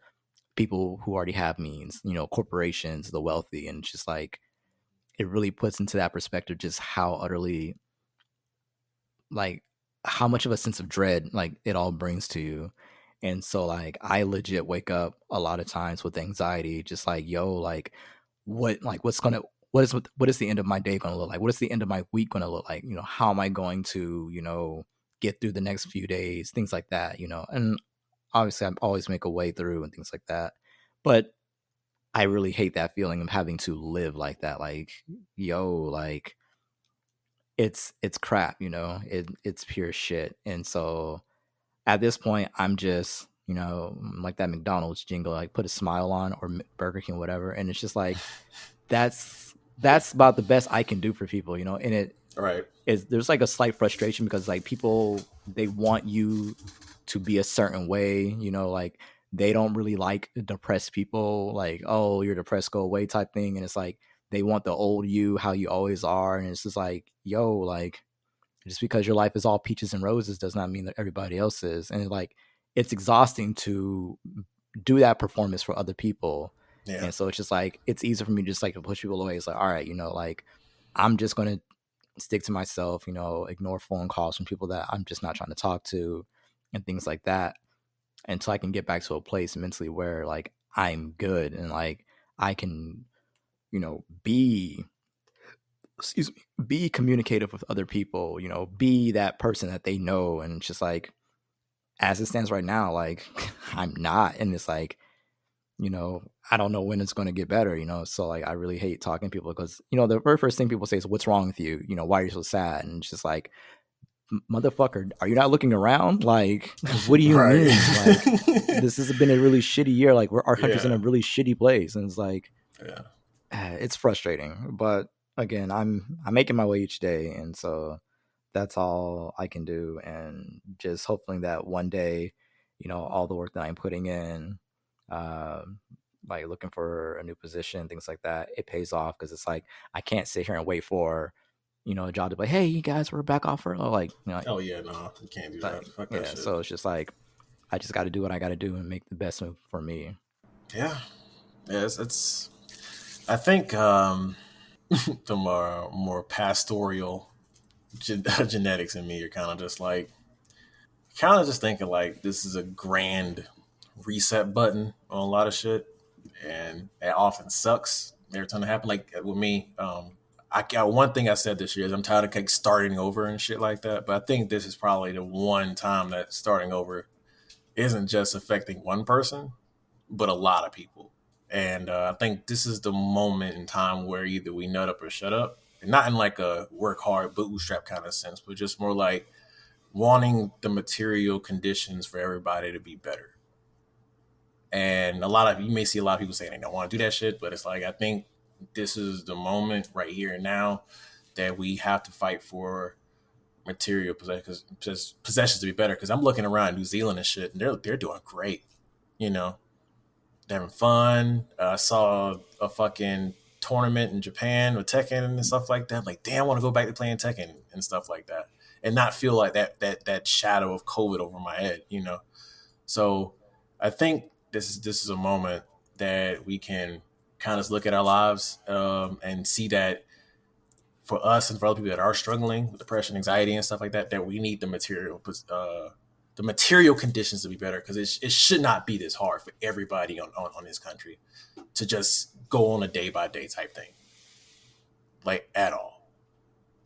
[SPEAKER 2] people who already have means, corporations, the wealthy, and it's just like, it really puts into that perspective just how utterly, like, how much of a sense of dread like it all brings to you. And so like I legit wake up a lot of times with anxiety, just like, yo, like what is the end of my day gonna look like? What is the end of my week gonna look like? How am I going to, get through the next few days, things like that, and obviously I always make a way through and things like that. But I really hate that feeling of having to live like that. Like, yo, like it's crap, it's pure shit. And so at this point, I'm just, like that McDonald's jingle, like put a smile on, or Burger King, whatever. And it's just like, that's about the best I can do for people, and it
[SPEAKER 1] Right.
[SPEAKER 2] is, there's like a slight frustration because like people, they want you to be a certain way, like they don't really like depressed people, like, oh, you're depressed, go away type thing. And it's like they want the old you, how you always are. And it's just like, yo, like, just because your life is all peaches and roses does not mean that everybody else is. And like, it's exhausting to do that performance for other people.
[SPEAKER 1] Yeah.
[SPEAKER 2] And so it's just like, it's easy for me just like to push people away. It's like, all right, like I'm just going to stick to myself, ignore phone calls from people that I'm just not trying to talk to and things like that, until I can get back to a place mentally where like I'm good and like I can, be, be communicative with other people, be that person that they know. And it's just like, as it stands right now, like I'm not. And it's like, I don't know when it's going to get better, so like I really hate talking to people because, the very first thing people say is, what's wrong with you? Why are you so sad? And it's just like, motherfucker, are you not looking around? Like, what do you mean? Like, this has been a really shitty year. Like, our country's in a really shitty place. And it's like, it's frustrating. But again, I'm making my way each day. And so that's all I can do. And just hoping that one day, all the work that I'm putting in, like looking for a new position, things like that, it pays off. Because it's like, I can't sit here and wait for, a job to be like, hey, you guys, we're back off furlough. Like,
[SPEAKER 1] oh yeah, no, you can't do
[SPEAKER 2] like,
[SPEAKER 1] that. Fuck
[SPEAKER 2] yeah.
[SPEAKER 1] that shit.
[SPEAKER 2] So it's just like, I just got to do what I got to do and make the best move for me.
[SPEAKER 1] Yeah, it's I think the more pastoral genetics in me are kind of just like, just thinking like this is a grand reset button on a lot of shit, and it often sucks every time it happens. Like with me, I got one thing I said this year is I'm tired of like starting over and shit like that. But I think this is probably the one time that starting over isn't just affecting one person, but a lot of people. And I think this is the moment in time where either we nut up or shut up, and not in like a work hard bootstrap kind of sense, but just more like wanting the material conditions for everybody to be better. And you may see a lot of people saying they don't want to do that shit, but it's like, I think this is the moment right here and now that we have to fight for material possessions to be better. Because I'm looking around New Zealand and shit, and they're doing great. They're having fun. I saw a fucking tournament in Japan with Tekken and stuff like that. I'm like, damn, I want to go back to playing Tekken and stuff like that, and not feel like that shadow of COVID over my head. So I think this is a moment that we can kind of look at our lives and see that for us and for other people that are struggling with depression, anxiety, and stuff like that, that we need the material conditions to be better, because it should not be this hard for everybody on this country to just go on a day by day type thing, like at all.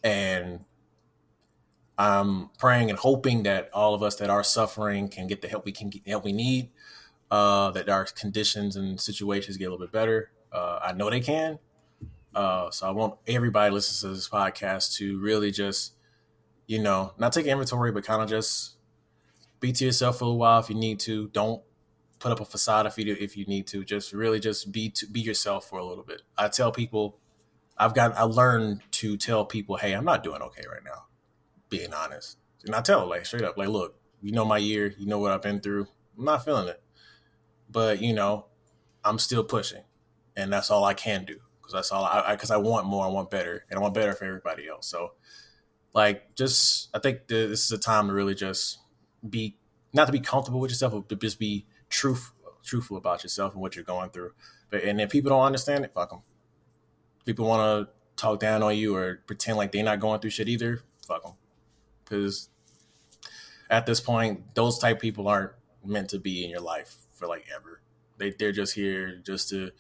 [SPEAKER 1] And I'm praying and hoping that all of us that are suffering can get the help we need. That our conditions and situations get a little bit better. I know they can. So I want everybody listening to this podcast to really just, not take inventory, but kind of just be to yourself for a while if you need to. Don't put up a facade if you need to. Just really just be yourself for a little bit. I learned to tell people, hey, I'm not doing okay right now, being honest. And I tell like straight up, like, look, my year, what I've been through. I'm not feeling it. But I'm still pushing, and that's all I can do because that's all because I want more, I want better, and I want better for everybody else. So like, just I think this is a time to really just be not to be comfortable with yourself, but just be truthful about yourself and what you're going through. But and if people don't understand it, fuck them. People want to talk down on you or pretend like they're not going through shit either. Fuck them, because at this point, those type of people aren't meant to be in your life for like ever. They're just here just to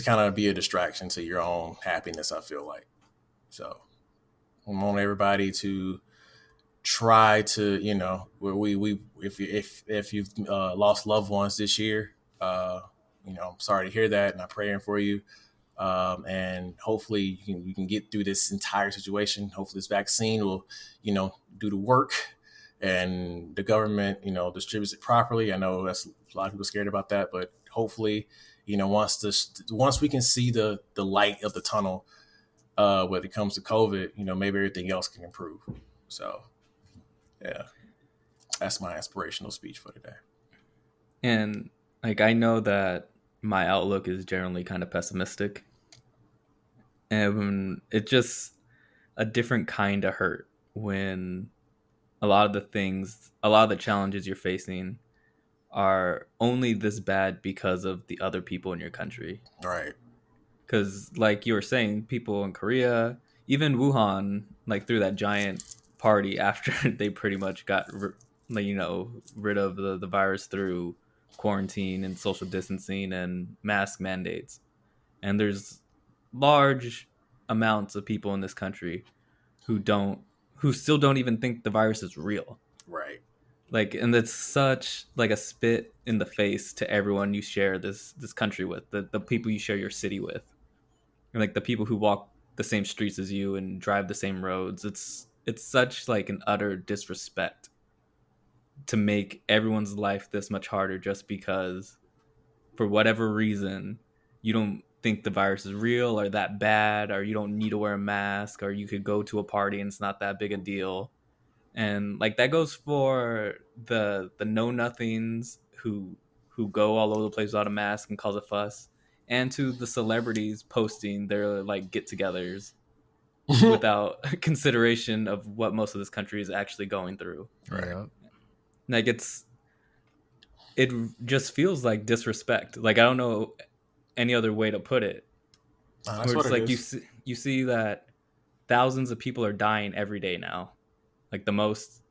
[SPEAKER 1] kind of be a distraction to your own happiness, I feel like. So I want everybody to try to, we if you've lost loved ones this year, I'm sorry to hear that, and I'm praying for you. And hopefully you can get through this entire situation. Hopefully this vaccine will, do the work, and the government, distributes it properly. I know that's a lot of people scared about that, but hopefully, once we can see the light of the tunnel, when it comes to COVID, maybe everything else can improve. So, yeah, that's my aspirational speech for today.
[SPEAKER 3] And like, I know that my outlook is generally kind of pessimistic, and it's just a different kind of hurt when a lot of the challenges you're facing are only this bad because of the other people in your country.
[SPEAKER 1] Right.
[SPEAKER 3] Because like you were saying, people in Korea, even Wuhan, like threw that giant party after they pretty much got rid of the virus through quarantine and social distancing and mask mandates. And there's large amounts of people in this country who still don't even think the virus is real.
[SPEAKER 1] Right.
[SPEAKER 3] Like, and that's such like a spit in the face to everyone you share this country with, the people you share your city with, and like the people who walk the same streets as you and drive the same roads. It's such like an utter disrespect to make everyone's life this much harder just because for whatever reason you don't think the virus is real or that bad, or you don't need to wear a mask, or you could go to a party and it's not that big a deal. And like that goes for the know nothings who go all over the place without a mask and cause a fuss, and to the celebrities posting their like get-togethers without consideration of what most of this country is actually going through.
[SPEAKER 1] Right.
[SPEAKER 2] Yeah.
[SPEAKER 3] Like it just feels like disrespect. Like I don't know any other way to put it.
[SPEAKER 1] That's
[SPEAKER 3] Where
[SPEAKER 1] what
[SPEAKER 3] it's
[SPEAKER 1] it
[SPEAKER 3] like
[SPEAKER 1] is.
[SPEAKER 3] you see that thousands of people are dying every day now. Like the most,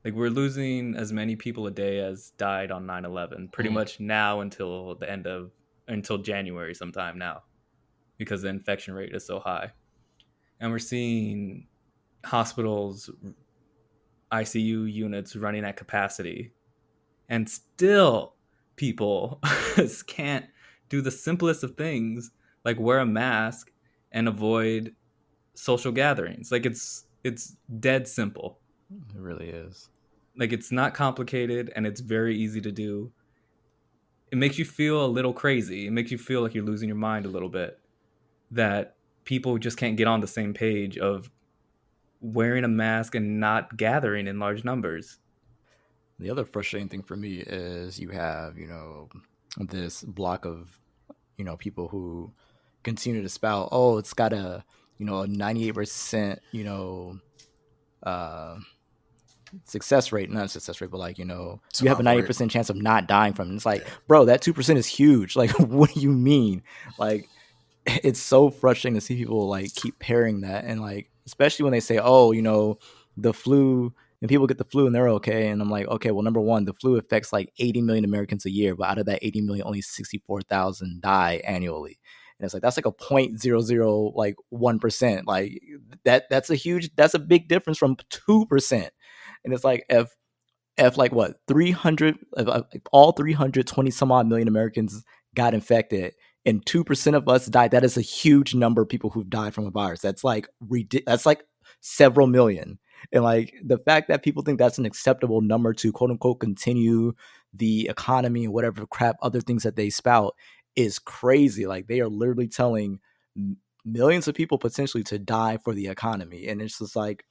[SPEAKER 3] like we're losing as many people a day as died on 9/11 pretty much now until until January sometime now, because the infection rate is so high. And we're seeing hospitals, ICU units running at capacity, and still people can't do the simplest of things like wear a mask and avoid social gatherings. Like it's dead simple.
[SPEAKER 2] It really is.
[SPEAKER 3] Like it's not complicated and it's very easy to do. It makes you feel a little crazy. It makes you feel like you're losing your mind a little bit, that people just can't get on the same page of wearing a mask and not gathering in large numbers.
[SPEAKER 2] The other frustrating thing for me is you have, this block of, people who continue to spout, oh, it's got a 98%, success rate, not success rate, but like, you have a 90% chance of not dying from it. And it's like, bro, that 2% is huge. Like, what do you mean? Like, it's so frustrating to see people like keep pairing that. And like, especially when they say, oh, the flu, and people get the flu and they're okay. And I'm like, okay, well, number one, the flu affects like 80 million Americans a year, but out of that 80 million, only 64,000 die annually. And it's like, that's like a 0.00 like 1%. Like that's a big difference from 2%. And it's like, if like what 300 all 320 some odd million Americans got infected and 2% of us died, that is a huge number of people who've died from a virus. That's like several million. And like the fact that people think that's an acceptable number to quote unquote continue the economy and whatever crap other things that they spout is crazy. Like they are literally telling millions of people potentially to die for the economy. And it's just like,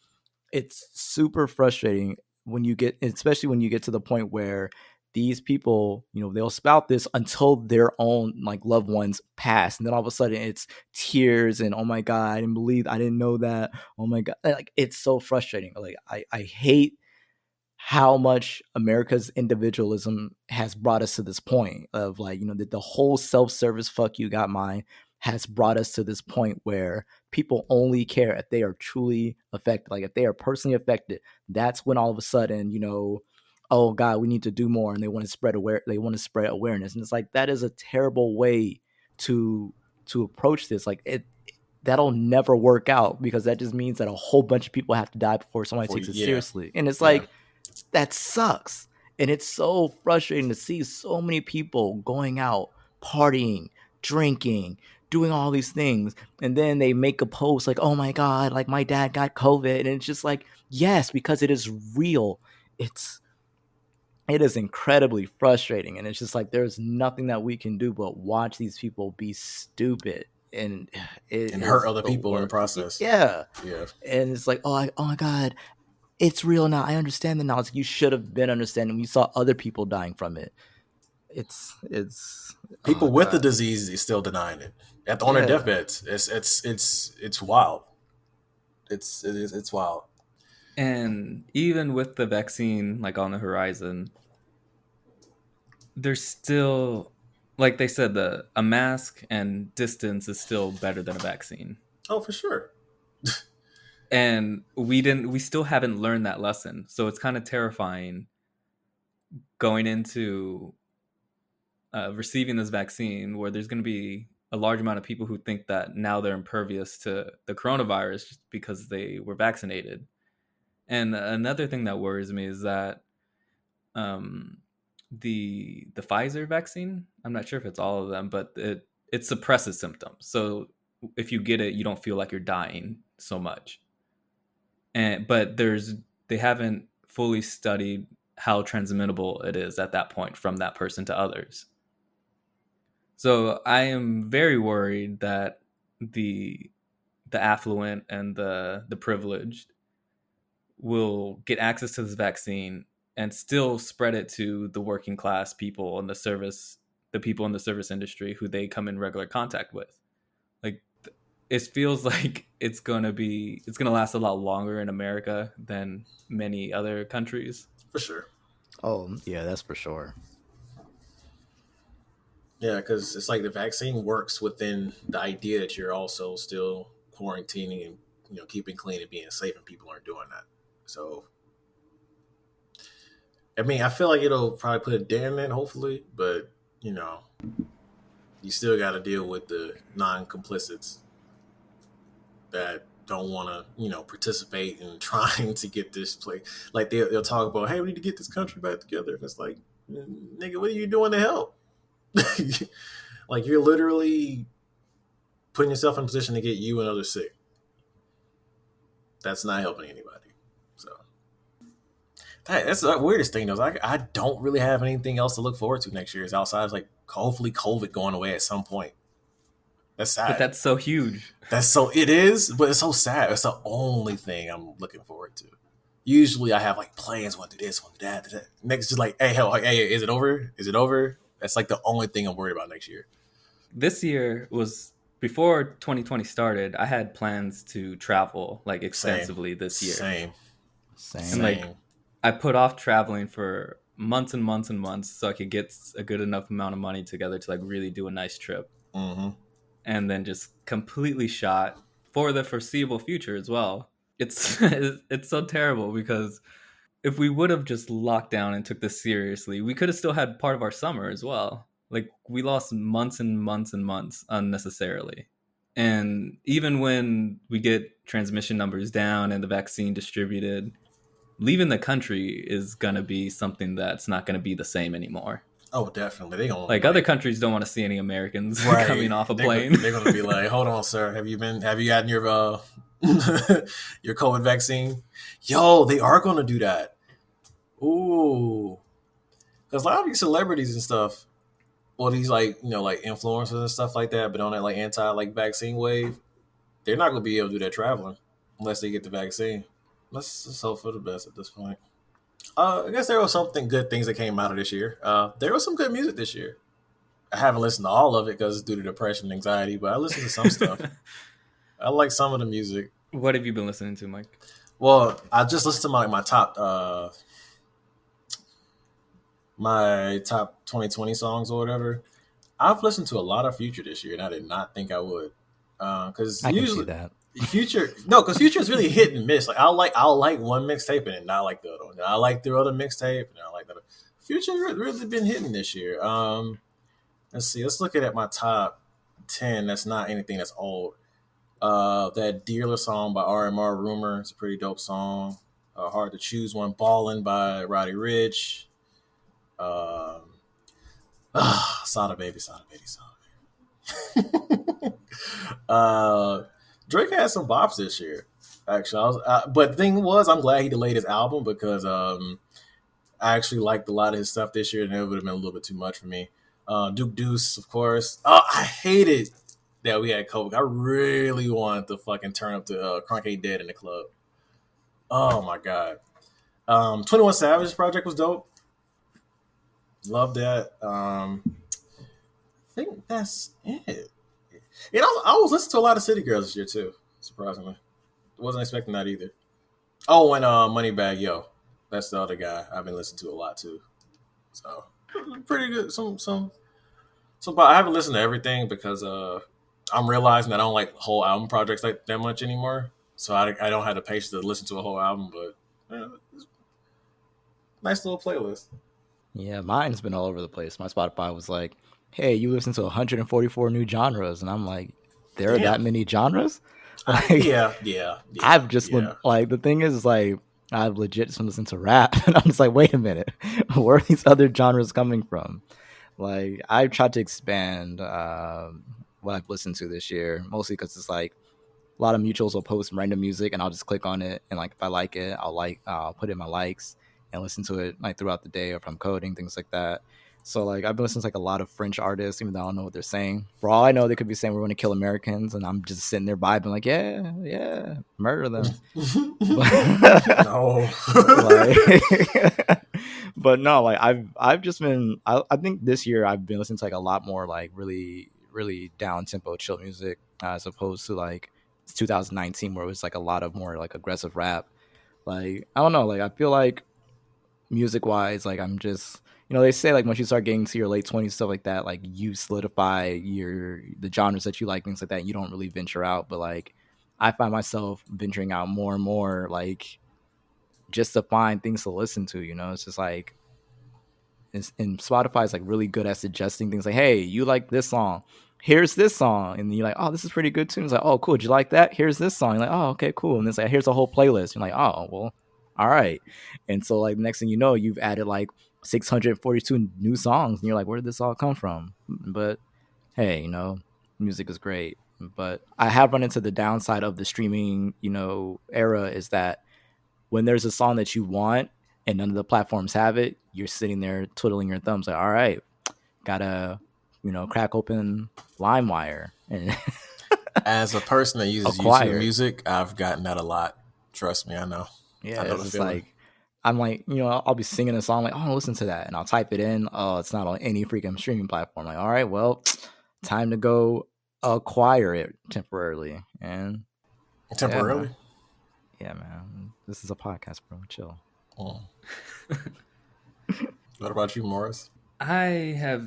[SPEAKER 2] it's super frustrating especially when you get to the point where these people, they'll spout this until their own like loved ones pass, and then all of a sudden it's tears and oh my god, I didn't know that. Oh my god, like it's so frustrating. Like I hate how much America's individualism has brought us to this point of like, that the whole self-service fuck you got mine has brought us to this point where people only care if they are truly affected. Like if they are personally affected, that's when all of a sudden, oh God, we need to do more. And they want to spread awareness. And it's like, that is a terrible way to approach this. Like that'll never work out, because that just means that a whole bunch of people have to die before somebody takes it seriously. And it's like, that sucks. And it's so frustrating to see so many people going out, partying, drinking, doing all these things. And then they make a post like, oh my God, like my dad got COVID. And it's just like, yes, because it is real. It is incredibly frustrating. And it's just like, there's nothing that we can do but watch these people be stupid and
[SPEAKER 1] hurt other people in the process.
[SPEAKER 2] Yeah. And it's like, oh my God, it's real now. I understand the knowledge. You should have been understanding when you saw other people dying from it. It's
[SPEAKER 1] people with the disease is still denying it on their deathbeds. It's wild. It's wild.
[SPEAKER 3] And even with the vaccine like on the horizon, there's still, like they said, a mask and distance is still better than a vaccine.
[SPEAKER 1] Oh, for sure.
[SPEAKER 3] And we still haven't learned that lesson. So it's kind of terrifying going into receiving this vaccine, where there's going to be a large amount of people who think that now they're impervious to the coronavirus just because they were vaccinated. And another thing that worries me is that the Pfizer vaccine, I'm not sure if it's all of them, but it suppresses symptoms. So if you get it, you don't feel like you're dying so much. But they haven't fully studied how transmittable it is at that point from that person to others. So I am very worried that the affluent and the privileged will get access to this vaccine and still spread it to the working class people and the people in the service industry who they come in regular contact with. Like, it feels like it's going to last a lot longer in America than many other countries.
[SPEAKER 1] For sure.
[SPEAKER 2] Oh, yeah, that's for sure.
[SPEAKER 1] Yeah, because it's like the vaccine works within the idea that you're also still quarantining and keeping clean and being safe, and people aren't doing that. So, I mean, I feel like it'll probably put a dent in it, hopefully, but you still got to deal with the non-complicits that don't want to, participate in trying to get this place. Like they'll talk about, hey, we need to get this country back together. And it's like, nigga, what are you doing to help? Like, you're literally putting yourself in a position to get you and others sick. That's not helping anybody. So that's the weirdest thing, though. I don't really have anything else to look forward to next year. Is outside of, like, hopefully COVID going away at some point. That's sad.
[SPEAKER 3] But that's so huge.
[SPEAKER 1] It is, but it's so sad. It's the only thing I'm looking forward to. Usually I have like plans, want to do this, want to do that. Next, just like, hey, is it over? Is it over? That's like the only thing I'm worried about next year.
[SPEAKER 3] This year was, before 2020 started, I had plans to travel like extensively this year.
[SPEAKER 1] Same.
[SPEAKER 3] And like, I put off traveling for months and months and months so I could get a good enough amount of money together to like really do a nice trip.
[SPEAKER 1] Mm-hmm.
[SPEAKER 3] And then just completely shot for the foreseeable future as well. It's so terrible, because if we would have just locked down and took this seriously, we could have still had part of our summer as well. Like, we lost months and months and months unnecessarily. And even when we get transmission numbers down and the vaccine distributed, leaving the country is going to be something that's not going to be the same anymore.
[SPEAKER 1] Oh, definitely. They gonna,
[SPEAKER 3] like, other countries don't want to see any Americans coming off a plane.
[SPEAKER 1] They're going to be like, hold on, sir. Have you gotten your your COVID vaccine? Yo, they are going to do that. Ooh. Because a lot of these celebrities and stuff, or these like influencers and stuff like that, but on that like anti-vaccine wave, they're not going to be able to do that traveling unless they get the vaccine. Let's just hope for the best at this point. I guess there was something good things that came out of this year. There was some good music this year. I haven't listened to all of it because it's due to depression and anxiety, but I listened to some stuff. I like some of the music.
[SPEAKER 3] What have you been listening to, Mike?
[SPEAKER 1] Well, I just listened to my top my top 2020 songs or whatever. I've listened to a lot of Future this year, and I did not think I would. Because
[SPEAKER 2] I can see
[SPEAKER 1] usually
[SPEAKER 2] that.
[SPEAKER 1] Future, no, because Future is really hit and miss. Like I'll like one mixtape and then not like the other one. I like the other mixtape and I like the other. Future really been hitting this year. Let's see. Let's look at my top 10. That's not anything that's old. That Dealer song by RMR Rumor. It's a pretty dope song. Hard to choose one. Ballin' by Roddy Ricch. Um, Sada Baby, Sada Baby, Sada Baby. Drake had some bops this year. Actually, but the thing was, I'm glad he delayed his album because I actually liked a lot of his stuff this year, and it would have been a little bit too much for me. Duke Deuce, of course. I hated that we had COVID. I really wanted to fucking turn up to Crunk Ain't Dead in the club. Oh my god. 21 Savage project was dope. Love that. I think that's it. And I was listening to a lot of City Girls this year too. Surprisingly, wasn't expecting that either. Oh, and Moneybag Yo, that's the other guy I've been listening to a lot too. So pretty good. But I haven't listened to everything because I'm realizing that I don't like whole album projects like that much anymore. So I don't have the patience to listen to a whole album. But nice little playlist.
[SPEAKER 2] Yeah, mine's been all over the place. My Spotify was like, "Hey, you listen to 144 new genres," and I'm like, "There are that many genres?" Like,
[SPEAKER 1] Yeah.
[SPEAKER 2] I've just been like, the thing is like, I've legit just been listening to rap, and I'm just like, wait a minute, where are these other genres coming from? Like, I've tried to expand what I've listened to this year, mostly because it's like a lot of mutuals will post random music, and I'll just click on it, and like if I like it, I'll put in my likes and listen to it like throughout the day, or if I'm coding, things like that. So like I've been listening to like a lot of French artists, even though I don't know what they're saying. For all I know, they could be saying we're going to kill Americans, and I'm just sitting there vibing like, yeah, murder them.
[SPEAKER 1] No.
[SPEAKER 2] Like, but no, like I've just been. I think this year I've been listening to like a lot more like really down tempo chill music as opposed to like 2019 where it was like a lot of more like aggressive rap. Like I don't know, like I feel like music wise, like I'm just, they say like once you start getting to your late 20s, stuff like that, like you solidify the genres that you like, things like that. You don't really venture out, but like I find myself venturing out more and more, like just to find things to listen to. It's just like, and Spotify is like really good at suggesting things like, hey, you like this song, here's this song, and you're like, oh, this is pretty good too. It's like, oh, cool, did you like that? Here's this song. You're like, oh, okay, cool. And it's like, here's a whole playlist. You're like, oh, well, all right. And so like next thing you know, you've added like 642 new songs, and you're like, where did this all come from? But hey, music is great. But I have run into the downside of the streaming, era, is that when there's a song that you want and none of the platforms have it, you're sitting there twiddling your thumbs like, all right, gotta, crack open LimeWire and
[SPEAKER 1] As a person that uses YouTube Music, I've gotten that a lot. Trust me, I know.
[SPEAKER 2] Yeah, it's just like, I'm like, I'll be singing a song like, oh, listen to that, and I'll type it in. Oh, it's not on any freaking streaming platform. Like, all right, well, time to go acquire it temporarily. And
[SPEAKER 1] temporarily,
[SPEAKER 2] yeah, man. This is a podcast, bro. Chill.
[SPEAKER 1] Oh. What about you, Morris?
[SPEAKER 3] I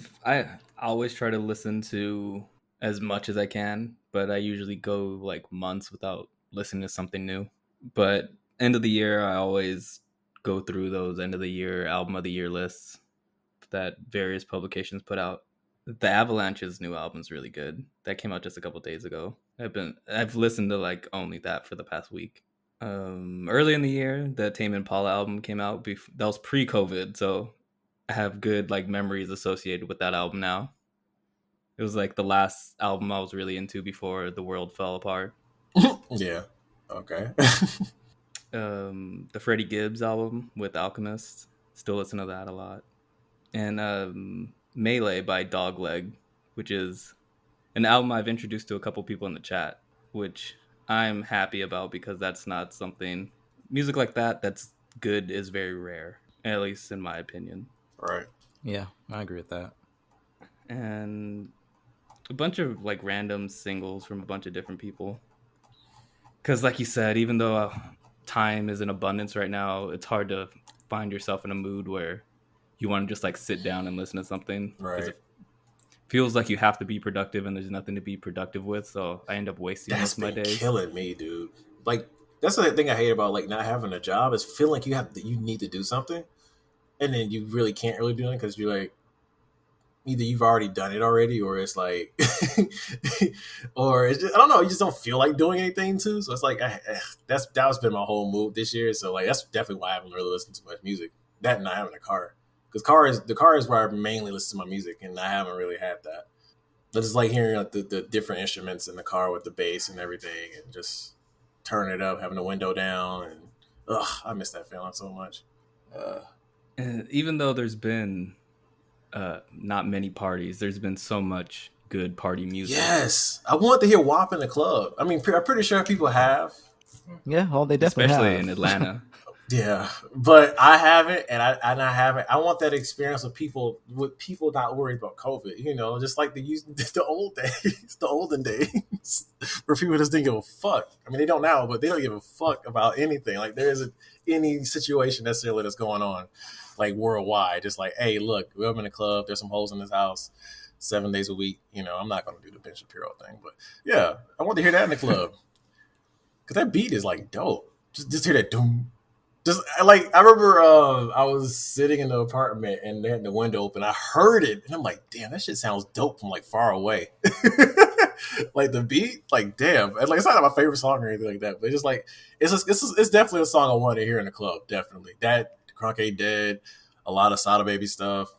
[SPEAKER 3] always try to listen to as much as I can, but I usually go like months without listening to something new. But end of the year, I always go through those end of the year album of the year lists that various publications put out. The Avalanche's new album's really good. That came out just a couple days ago. I've listened to like only that for the past week. Early in the year, the Tame Impala album came out. That was pre-COVID, so I have good like memories associated with that album now. It was like the last album I was really into before the world fell apart.
[SPEAKER 1] Yeah. Okay.
[SPEAKER 3] The Freddie Gibbs album with Alchemist, still listen to that a lot. And Melee by Dogleg, which is an album I've introduced to a couple people in the chat, which I'm happy about because that's not something, music like that's good is very rare.
[SPEAKER 4] at least in my opinion.
[SPEAKER 1] Right.
[SPEAKER 2] Yeah, I agree with that.
[SPEAKER 4] And a bunch of like random singles from a bunch of different people. Because like you said, even though time is in abundance right now, it's hard to find yourself in a mood where you want to just like sit down and listen to something.
[SPEAKER 1] Right.
[SPEAKER 4] It feels like you have to be productive and there's nothing to be productive with. So I end up wasting most of my days.
[SPEAKER 1] Killing me, dude. Like, that's the thing I hate about like not having a job is feeling like you need to do something, and then you really can't really do it because you're like, either you've already done it already, or it's like, or it's just, I don't know, you just don't feel like doing anything too. So it's like that's been my whole mood this year. So like that's definitely why I haven't really listened to much music. That and not having a car, because the car is where I mainly listen to my music, and I haven't really had that. I just like hearing like the different instruments in the car with the bass and everything, and just turn it up, having the window down, and I miss that feeling so much.
[SPEAKER 3] And even though there's been not many parties, there's been so much good party music.
[SPEAKER 1] Yes, I want to hear WAP in the club. I mean, I'm pretty sure people have.
[SPEAKER 2] Yeah, well, they definitely
[SPEAKER 3] especially
[SPEAKER 2] have.
[SPEAKER 3] in Atlanta.
[SPEAKER 1] Yeah, but I haven't, and I haven't. I want that experience with people not worried about COVID. You know, just like the old days, the olden days, where people just didn't give a fuck. I mean, they don't now, but they don't give a fuck about anything. Like there isn't any situation necessarily that's going on, like worldwide. Just like, hey, look, we're up in the club. There's some hoes in this house, 7 days a week. You know, I'm not going to do the Ben Shapiro thing, but yeah, I want to hear that in the club because that beat is like dope. Just hear that doom. Just like I remember, I was sitting in the apartment and they had the window open. I heard it and I'm like, damn, that shit sounds dope from like far away. Like the beat, like damn, and like it's not my favorite song or anything like that, but it's just like it's definitely a song I want to hear in the club. Definitely that Crunk Ain't Dead, a lot of Sada Baby stuff.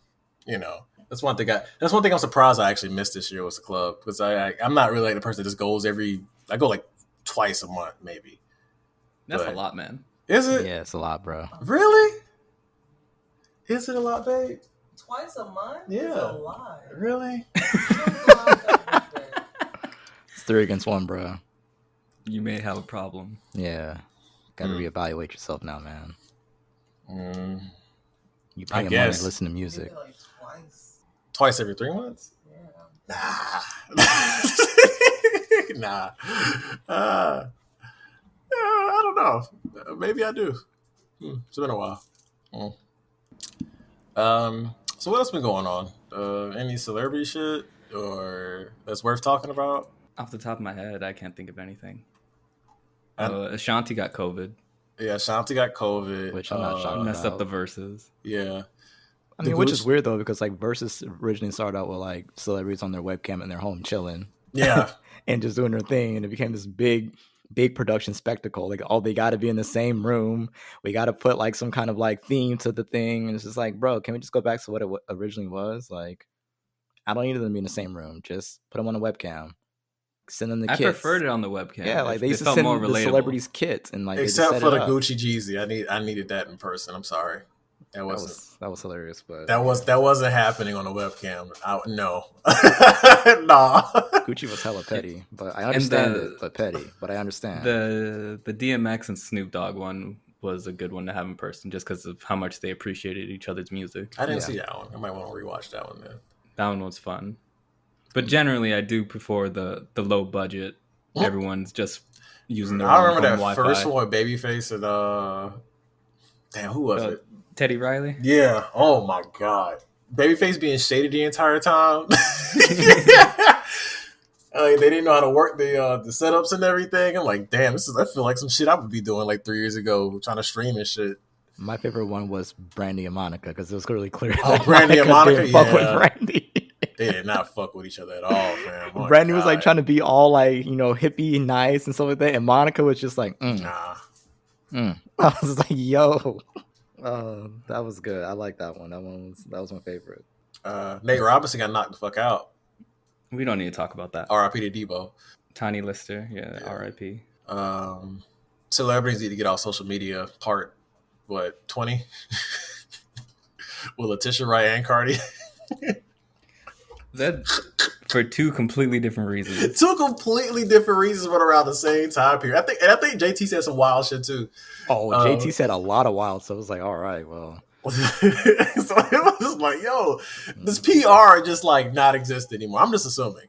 [SPEAKER 1] You know, that's one thing I'm surprised I actually missed this year was the club because I'm not really like the person that just goes I go like twice a month maybe.
[SPEAKER 3] That's a lot, man.
[SPEAKER 1] Is it?
[SPEAKER 2] Yeah, it's a lot, bro.
[SPEAKER 1] Really? Is it a lot, babe?
[SPEAKER 5] Twice a month?
[SPEAKER 1] Yeah.
[SPEAKER 5] It's a lot.
[SPEAKER 1] Really?
[SPEAKER 2] It's 3 against 1, bro.
[SPEAKER 3] You may have a problem.
[SPEAKER 2] Yeah. Gotta reevaluate yourself now, man. You paying money to listen to music.
[SPEAKER 5] Maybe like twice.
[SPEAKER 1] Twice every 3 months?
[SPEAKER 5] Yeah.
[SPEAKER 1] Nah. I don't know. Maybe I do. It's been a while. So what else been going on? Any celebrity shit or that's worth talking about?
[SPEAKER 3] Off the top of my head, I can't think of anything. Ashanti got COVID.
[SPEAKER 1] Yeah, Ashanti got COVID.
[SPEAKER 2] Which I'm not shocked
[SPEAKER 3] messed
[SPEAKER 2] about.
[SPEAKER 3] up the verses.
[SPEAKER 1] Yeah.
[SPEAKER 2] I mean, which is weird though, because like verses originally started out with like celebrities on their webcam in their home chilling.
[SPEAKER 1] Yeah.
[SPEAKER 2] And just doing their thing, and it became this big production spectacle. Like, oh, they got to be in the same room. We got to put like some kind of like theme to the thing, and it's just like, bro, can we just go back to what it originally was? Like, I don't need them to be in the same room. Just put them on a webcam. Send them the kits.
[SPEAKER 3] I preferred it on the webcam.
[SPEAKER 2] Yeah, like they used to send the celebrities kits, and like
[SPEAKER 1] except for the Gucci Jeezy, I needed that in person. I'm sorry. That
[SPEAKER 2] was hilarious, but
[SPEAKER 1] that wasn't happening on the webcam. No, nah.
[SPEAKER 2] Gucci was hella petty, but I understand it. But petty, but I understand.
[SPEAKER 3] The DMX and Snoop Dogg one was a good one to have in person, just because of how much they appreciated each other's music.
[SPEAKER 1] I didn't see that one. I might want to rewatch that one then.
[SPEAKER 3] That one was fun, but generally, I do prefer the low budget. Everyone's just using their.
[SPEAKER 1] I remember that
[SPEAKER 3] Wi-Fi.
[SPEAKER 1] first one, Babyface and damn, who was it?
[SPEAKER 3] Teddy Riley?
[SPEAKER 1] Yeah. Oh my God. Babyface being shaded the entire time. They didn't know how to work the setups and everything. I'm like, damn, I feel like some shit I would be doing like 3 years ago, trying to stream and shit.
[SPEAKER 2] My favorite one was Brandy and Monica because it was really clear.
[SPEAKER 1] Oh, Brandy and Monica,
[SPEAKER 2] fuck with Brandy.
[SPEAKER 1] They did not fuck with each other at all, man. Oh,
[SPEAKER 2] Brandy was like trying to be all like, hippie and nice and stuff like that, and Monica was just like,
[SPEAKER 1] nah.
[SPEAKER 2] I was like, yo. That was good. I like that one. That was my favorite.
[SPEAKER 1] Nate Robinson got knocked the fuck out.
[SPEAKER 3] We don't need to talk about that.
[SPEAKER 1] R.I.P. to Debo.
[SPEAKER 3] Tiny Lister, yeah. R.I.P.
[SPEAKER 1] Celebrities need to get off social media. Part 20 with Letitia Wright and Cardi.
[SPEAKER 3] That for 2 completely different reasons.
[SPEAKER 1] 2 completely different reasons, but around the same time period. I think JT said some wild shit too.
[SPEAKER 2] Oh, JT said a lot of wild, so I was like, all right, well.
[SPEAKER 1] So it was just like, yo, this PR just like not exist anymore. I'm just assuming.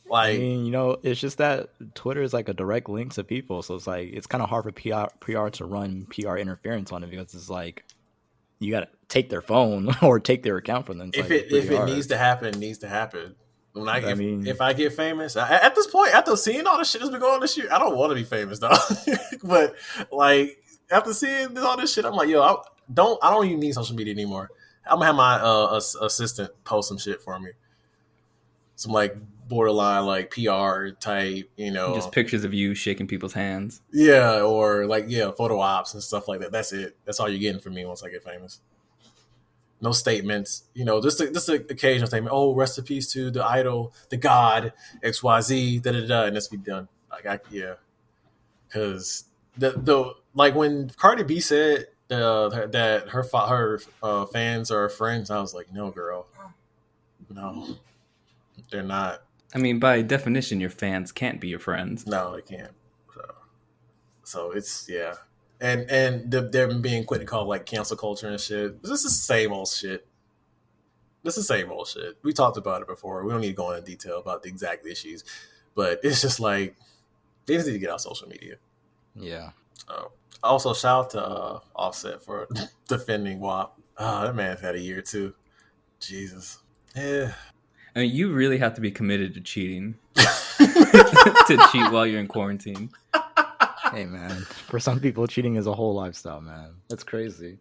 [SPEAKER 2] I
[SPEAKER 1] Like,
[SPEAKER 2] mean, you know, it's just that Twitter is like a direct link to people, so it's like it's kind of hard for PR to run PR interference on it because it's like you got to take their phone or take their account from them. It's
[SPEAKER 1] if
[SPEAKER 2] like,
[SPEAKER 1] it needs to happen, it needs to happen. When
[SPEAKER 2] I mean-
[SPEAKER 1] if I get famous, at this point, after seeing all the shit that's been going on this year, I don't want to be famous, though. But like after seeing all this shit, I'm like, yo, I don't even need social media anymore. I'm gonna have my assistant post some shit for me, some like borderline like PR type, you know,
[SPEAKER 3] Just pictures of you shaking people's hands.
[SPEAKER 1] yeah, or like photo ops and stuff like that. That's it. That's all you're getting from me once I get famous. No statements, you know, just an occasional statement. Oh, rest in peace to the idol, the god, XYZ, and this be done. Like, because the like when Cardi B said that her fans are friends, I was like, no, girl, no, they're not.
[SPEAKER 3] I mean, by definition, your fans can't be your friends.
[SPEAKER 1] No, they can't. So it's and them being quick to call like cancel culture and shit. This is the same old shit. We talked about it before. We don't need to go into detail about the exact issues, but it's just like they just need to get off social media.
[SPEAKER 2] yeah.
[SPEAKER 1] Also, shout out to Offset for defending WAP. That man's had a year too. Jesus. Yeah.
[SPEAKER 3] I mean, you really have to be committed to cheating to cheat while you're in quarantine.
[SPEAKER 2] Hey man, for some people, cheating is a whole lifestyle, man. That's crazy.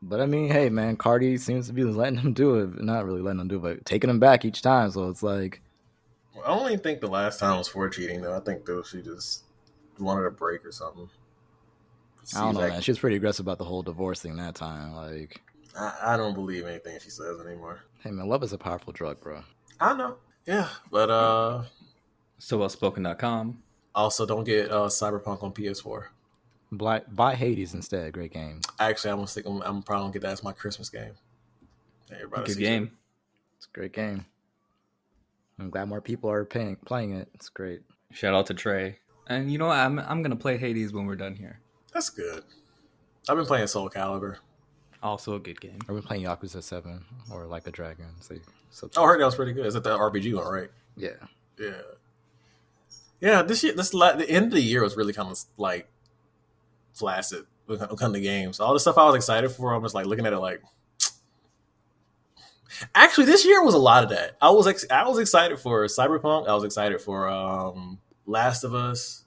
[SPEAKER 2] But I mean, hey man, Cardi seems to be letting him do it. Not really letting him do it, but taking him back each time. So it's like,
[SPEAKER 1] I don't even think the last time was for cheating though. I think though she just wanted a break or something.
[SPEAKER 2] I don't know, man. She was pretty aggressive about the whole divorce thing that time. Like,
[SPEAKER 1] I don't believe anything she says anymore.
[SPEAKER 2] hey man, love is a powerful drug, bro.
[SPEAKER 1] I know. Yeah, but
[SPEAKER 3] SoWellspoken.com.
[SPEAKER 1] also don't get Cyberpunk on PS4.
[SPEAKER 2] Buy Hades instead. Great game.
[SPEAKER 1] Actually, I'm probably gonna get that as my Christmas game. Everybody
[SPEAKER 3] Good
[SPEAKER 1] sees
[SPEAKER 3] game.
[SPEAKER 2] It's a great game. I'm glad more people are playing it. It's great.
[SPEAKER 3] Shout out to Trey. And you know what? I'm gonna play Hades when we're done here.
[SPEAKER 1] That's good. I've been playing Soul Calibur.
[SPEAKER 3] Also a good game.
[SPEAKER 2] I've been playing Yakuza 7 or Like a Dragon.
[SPEAKER 1] I heard that was pretty good. Is it the RPG one, right?
[SPEAKER 2] Yeah.
[SPEAKER 1] Yeah. The end of the year was really kind of like flaccid when it comes to games. All the stuff I was excited for, I'm just like looking at it like. Actually, this year was a lot of that. I was excited for Cyberpunk. I was excited for Last of Us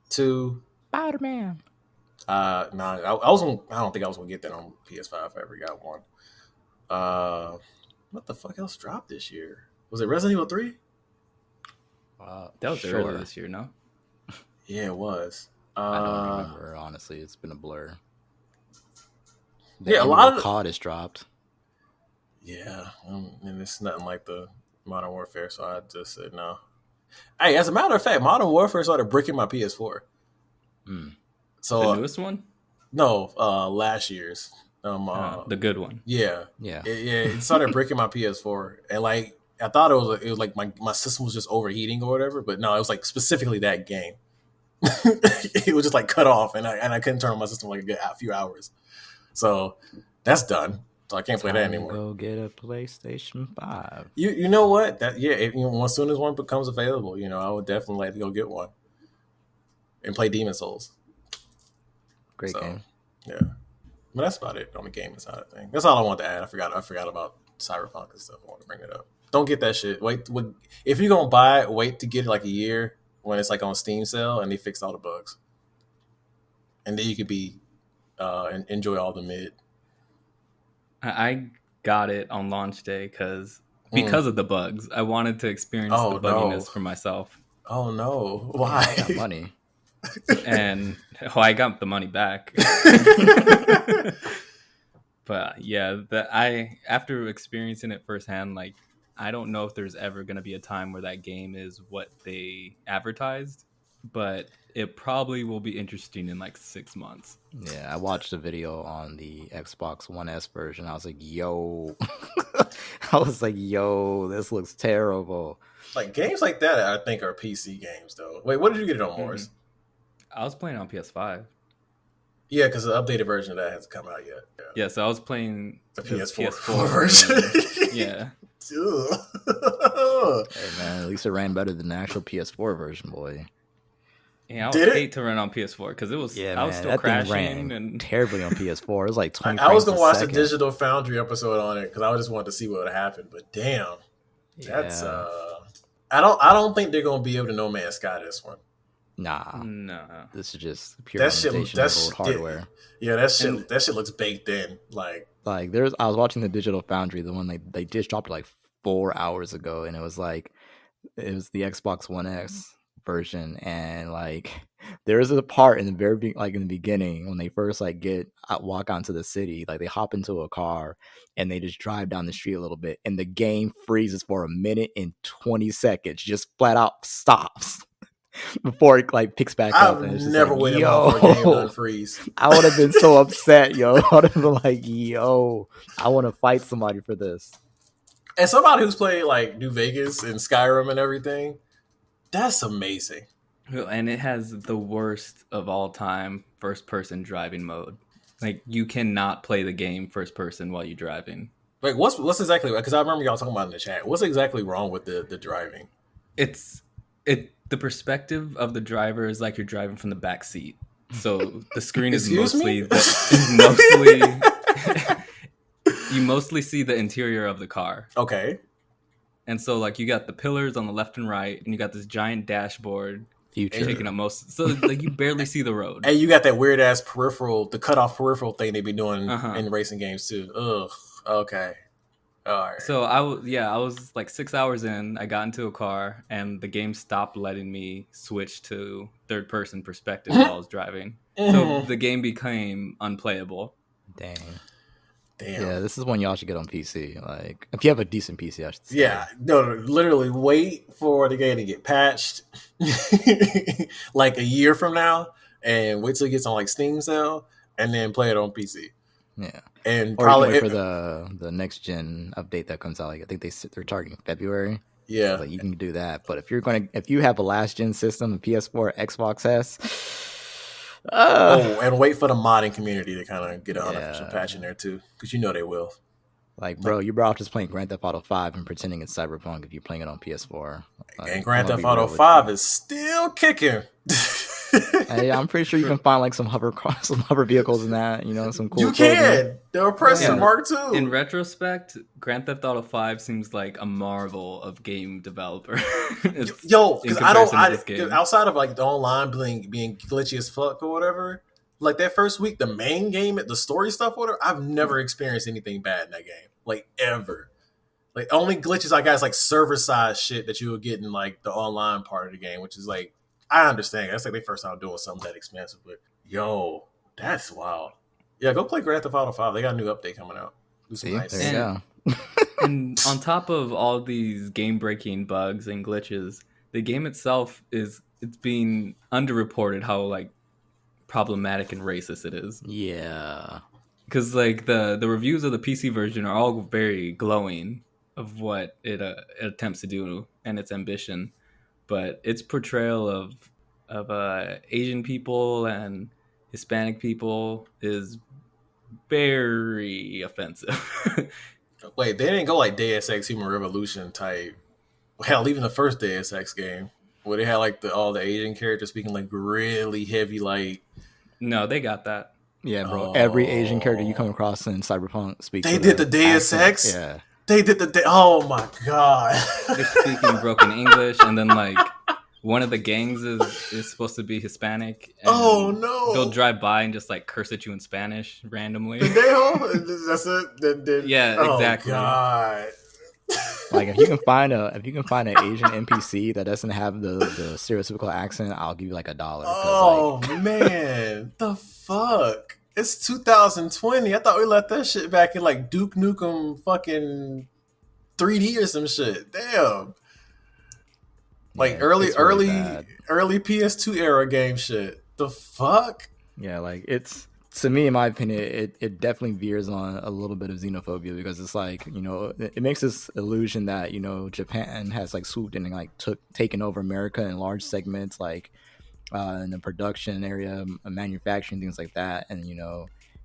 [SPEAKER 1] 2.
[SPEAKER 2] Spider-Man.
[SPEAKER 1] I don't think I was gonna get that on PS5 if I ever got one. What the fuck else dropped this year? Was it Resident Evil 3?
[SPEAKER 3] That was earlier this year, no?
[SPEAKER 1] Yeah, it was.
[SPEAKER 2] I don't remember, honestly. It's been a blur.
[SPEAKER 1] A lot of
[SPEAKER 2] COD has dropped.
[SPEAKER 1] Yeah, and it's nothing like the Modern Warfare, so I just said no. Hey, as a matter of fact, Modern Warfare started bricking my PS4. So
[SPEAKER 3] The newest one?
[SPEAKER 1] No, last year's.
[SPEAKER 3] The good one.
[SPEAKER 1] Yeah.
[SPEAKER 2] Yeah.
[SPEAKER 1] It started bricking my PS4, and like I thought it was like my system was just overheating or whatever, but no, it was like specifically that game. It was just like cut off, and I couldn't turn on my system like a few hours. So that's done. So I can't play that anymore.
[SPEAKER 2] Go get a PlayStation 5.
[SPEAKER 1] You know what? As soon as one becomes available, I would definitely like to go get one and play Demon Souls.
[SPEAKER 2] Great game.
[SPEAKER 1] Yeah, but that's about it on the gaming side of things. That's all I want to add. I forgot about Cyberpunk and stuff. I want to bring it up. Don't get that shit. Wait, if you're gonna buy it, wait to get it like a year when it's like on Steam sale and they fixed all the bugs, and then you could and enjoy all the mid.
[SPEAKER 3] I got it on launch day because of the bugs. I wanted to experience the bugginess for myself.
[SPEAKER 1] Oh no! Why?
[SPEAKER 2] I got money.
[SPEAKER 3] And I got the money back. But yeah, after experiencing it firsthand, like I don't know if there's ever going to be a time where that game is what they advertised, but it probably will be interesting in like 6 months.
[SPEAKER 2] Yeah, I watched a video on the Xbox One S version. I was like, yo. This looks terrible.
[SPEAKER 1] Like games like that, I think are PC games though. Wait, what did you get it on, Moris?
[SPEAKER 3] I was playing on PS5.
[SPEAKER 1] Yeah, because the updated version of that hasn't come out yet. Yeah.
[SPEAKER 3] Yeah, so I was playing
[SPEAKER 1] The PS4 version.
[SPEAKER 3] Yeah.
[SPEAKER 2] Hey man, at least it ran better than the actual PS4 version, boy.
[SPEAKER 3] Yeah, I
[SPEAKER 1] Did
[SPEAKER 3] would
[SPEAKER 1] it?
[SPEAKER 3] hate to run on PS4 because it was
[SPEAKER 2] Yeah,
[SPEAKER 3] I
[SPEAKER 2] man,
[SPEAKER 3] was still
[SPEAKER 2] that thing
[SPEAKER 3] crashing
[SPEAKER 2] ran
[SPEAKER 3] and
[SPEAKER 2] terribly on PS4. It was like 20
[SPEAKER 1] I was
[SPEAKER 2] frames
[SPEAKER 1] gonna
[SPEAKER 2] a
[SPEAKER 1] watch the
[SPEAKER 2] second.
[SPEAKER 1] Digital Foundry episode on it because I just wanted to see what would happen. But damn, that's
[SPEAKER 2] Yeah.
[SPEAKER 1] I don't think they're gonna be able to No Man's Sky this one.
[SPEAKER 2] Nah,
[SPEAKER 3] no.
[SPEAKER 2] this is just pure
[SPEAKER 1] That shit,
[SPEAKER 2] imitation of old hardware.
[SPEAKER 1] Yeah, that shit looks baked in. Like,
[SPEAKER 2] Like I was watching the Digital Foundry, the one they just dropped like 4 hours ago, and it was the Xbox One X version, and like there is a part in the in the beginning when they first walk onto the city, like they hop into a car and they just drive down the street a little bit, and the game freezes for a minute and 20 seconds, just flat out stops before it like picks back up.
[SPEAKER 1] I've
[SPEAKER 2] And it's just
[SPEAKER 1] never
[SPEAKER 2] like,
[SPEAKER 1] waited long for a game to unfreeze.
[SPEAKER 2] I would have been so upset, yo. I would have been like, yo, I want to fight somebody for this.
[SPEAKER 1] And somebody who's played like New Vegas and Skyrim and everything, that's amazing.
[SPEAKER 3] And it has the worst of all time first person driving mode. Like you cannot play the game first person while you're driving.
[SPEAKER 1] Like, what's exactly? Because I remember y'all talking about it in the chat. What's exactly wrong with the driving?
[SPEAKER 3] The perspective of the driver is like you're driving from the back seat. So the screen is
[SPEAKER 1] Excuse
[SPEAKER 3] mostly
[SPEAKER 1] me?
[SPEAKER 3] you mostly see the interior of the car.
[SPEAKER 1] Okay.
[SPEAKER 3] And so like you got the pillars on the left and right, and you got this giant dashboard
[SPEAKER 2] Future.
[SPEAKER 3] taking up most. So like you barely see the road.
[SPEAKER 1] And you got that weird ass the cutoff peripheral thing they be doing
[SPEAKER 3] Uh-huh.
[SPEAKER 1] in racing games too. Ugh. Okay. All right.
[SPEAKER 3] So I was like 6 hours in. I got into a car, and the game stopped letting me switch to third person perspective while I was driving. So the game became unplayable.
[SPEAKER 2] Dang.
[SPEAKER 1] Damn.
[SPEAKER 2] Yeah, this is one y'all should get on PC. Like, if you have a decent PC, I should say.
[SPEAKER 1] Yeah, no, literally wait for the game to get patched like a year from now, and wait till it gets on like Steam sale, and then play it on PC.
[SPEAKER 2] Yeah.
[SPEAKER 1] And
[SPEAKER 2] Or
[SPEAKER 1] probably
[SPEAKER 2] you can wait for the next gen update that comes out. Like, I think they're targeting February.
[SPEAKER 1] yeah.
[SPEAKER 2] Like, you can do that. But if you have a last gen system, a PS4, Xbox S,
[SPEAKER 1] and wait for the modding community to kind of get a 100%
[SPEAKER 2] Yeah.
[SPEAKER 1] patch in there too, because you know they will.
[SPEAKER 2] like, bro, you're better off just playing Grand Theft Auto 5 and pretending it's Cyberpunk if you're playing it on PS4. Like,
[SPEAKER 1] And Grand
[SPEAKER 2] I'm
[SPEAKER 1] Theft
[SPEAKER 2] gonna be
[SPEAKER 1] Auto
[SPEAKER 2] real with
[SPEAKER 1] 5
[SPEAKER 2] you.
[SPEAKER 1] is still kicking.
[SPEAKER 2] Hey, I'm pretty sure you can find like some hover vehicles in that. You know, some cool.
[SPEAKER 1] You
[SPEAKER 2] clothing.
[SPEAKER 1] can. The Oppressor
[SPEAKER 3] Yeah.
[SPEAKER 1] Mark II.
[SPEAKER 3] In retrospect, Grand Theft Auto 5 seems like a marvel of game developer.
[SPEAKER 1] Yo,
[SPEAKER 3] in
[SPEAKER 1] because
[SPEAKER 3] comparison to this game.
[SPEAKER 1] outside of like the online being glitchy as fuck or whatever, like that first week, the main game, the story stuff, whatever, I've never experienced anything bad in that game, like ever. Like only glitches I got is like server side shit that you would get in like the online part of the game, which is like I understand. That's like their first time doing something that expensive, but yo, that's wild. Yeah, go play Grand Theft Auto 5. They got a new update coming out. Do some
[SPEAKER 2] See,
[SPEAKER 1] nice.
[SPEAKER 2] there you go.
[SPEAKER 3] And on top of all these game-breaking bugs and glitches, the game itself it's being underreported how like problematic and racist it is.
[SPEAKER 2] Yeah.
[SPEAKER 3] Because like the reviews of the PC version are all very glowing of what it attempts to do and its ambition, but its portrayal of Asian people and Hispanic people is very offensive.
[SPEAKER 1] Wait, they didn't go like Deus Ex Human Revolution type. Hell, even the first Deus Ex game where they had like all the Asian characters speaking like really heavy, like
[SPEAKER 3] No, they got that.
[SPEAKER 2] Yeah, bro. Every Asian character you come across in Cyberpunk speaks.
[SPEAKER 1] They
[SPEAKER 2] with
[SPEAKER 1] did
[SPEAKER 2] a
[SPEAKER 1] the Deus
[SPEAKER 2] accent.
[SPEAKER 1] Ex?
[SPEAKER 2] Yeah.
[SPEAKER 1] they did oh my god.
[SPEAKER 3] They're speaking broken English, and then like one of the gangs is supposed to be Hispanic. And
[SPEAKER 1] Oh no.
[SPEAKER 3] They'll drive by and just like curse at you in Spanish randomly.
[SPEAKER 1] Did they all? That's it.
[SPEAKER 3] Yeah,
[SPEAKER 1] oh,
[SPEAKER 3] exactly.
[SPEAKER 1] God.
[SPEAKER 2] Like if you can find an Asian NPC that doesn't have the stereotypical accent, I'll give you like $1.
[SPEAKER 1] Oh man, the fuck! It's 2020. I thought we left that shit back in like Duke Nukem fucking 3D or some shit. Damn. Like
[SPEAKER 2] Yeah,
[SPEAKER 1] early
[SPEAKER 2] it's really bad.
[SPEAKER 1] PS2 era game shit. The fuck?
[SPEAKER 2] Yeah, like to me, in my opinion, it definitely veers on a little bit of xenophobia because it's like, you know, it makes this illusion that, you know, Japan has like swooped in and like taken over America in large segments, like in the production area, manufacturing, things like that. And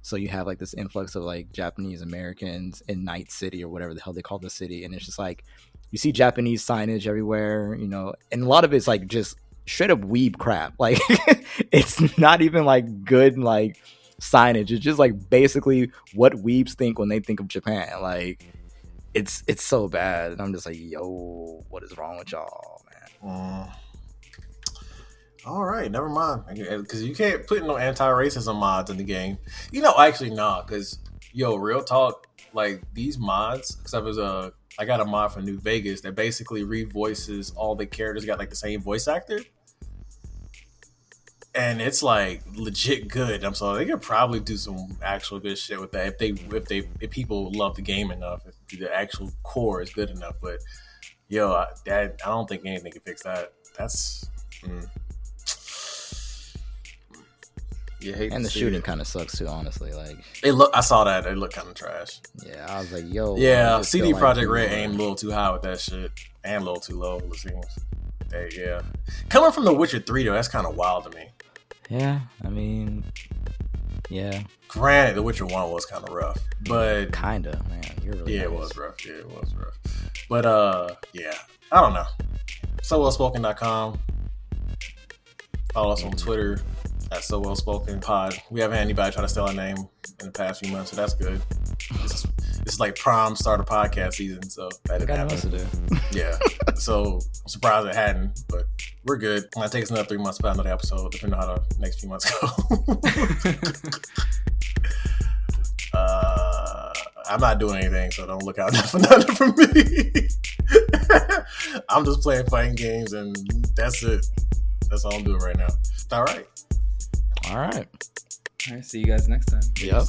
[SPEAKER 2] so you have like this influx of like Japanese Americans in Night City or whatever the hell they call the city, and it's just like you see Japanese signage everywhere, and a lot of it's like just straight up weeb crap. Like it's not even like good like signage. It's just like basically what weebs think when they think of Japan. Like it's so bad, and I'm just like, yo, what is wrong with y'all, man?
[SPEAKER 1] All right, never mind. Because you can't put no anti-racism mods in the game. Actually, no. Because real talk, like these mods. Except I got a mod for New Vegas that basically revoices all the characters. Got like the same voice actor, and it's like legit good. I'm sorry, they could probably do some actual good shit with that if people love the game enough. If the actual core is good enough, but I don't think anything can fix that. That's.
[SPEAKER 2] And the shooting kind of sucks too, honestly. Like
[SPEAKER 1] I saw that. It looked kind of trash.
[SPEAKER 2] Yeah, I was like, yo.
[SPEAKER 1] Yeah, CD Projekt Red aimed a little too high with that shit, and a little too low, it seems. Yeah. Coming from The Witcher 3, though, that's kind of wild to me.
[SPEAKER 2] Yeah, I mean, yeah.
[SPEAKER 1] Granted, The Witcher 1 was kind of rough, but
[SPEAKER 2] kinda, man. You're really nice.
[SPEAKER 1] It was rough. Yeah, it was rough. But yeah, I don't know. SoWellSpoken.com. Follow us on Twitter at So Well Spoken Pod. We haven't had anybody try to steal our name in the past few months, so that's good. This is like prime start of podcast season, so that didn't happen.
[SPEAKER 2] To do.
[SPEAKER 1] Yeah, so I'm surprised it hadn't, but we're good. It might take us another 3 months to find another episode, depending on how the next few months go. I'm not doing anything, so don't look out for nothing from me. I'm just playing fighting games, and that's it. That's all I'm doing right now. All right.
[SPEAKER 3] All right. See you guys next time.
[SPEAKER 2] Yep.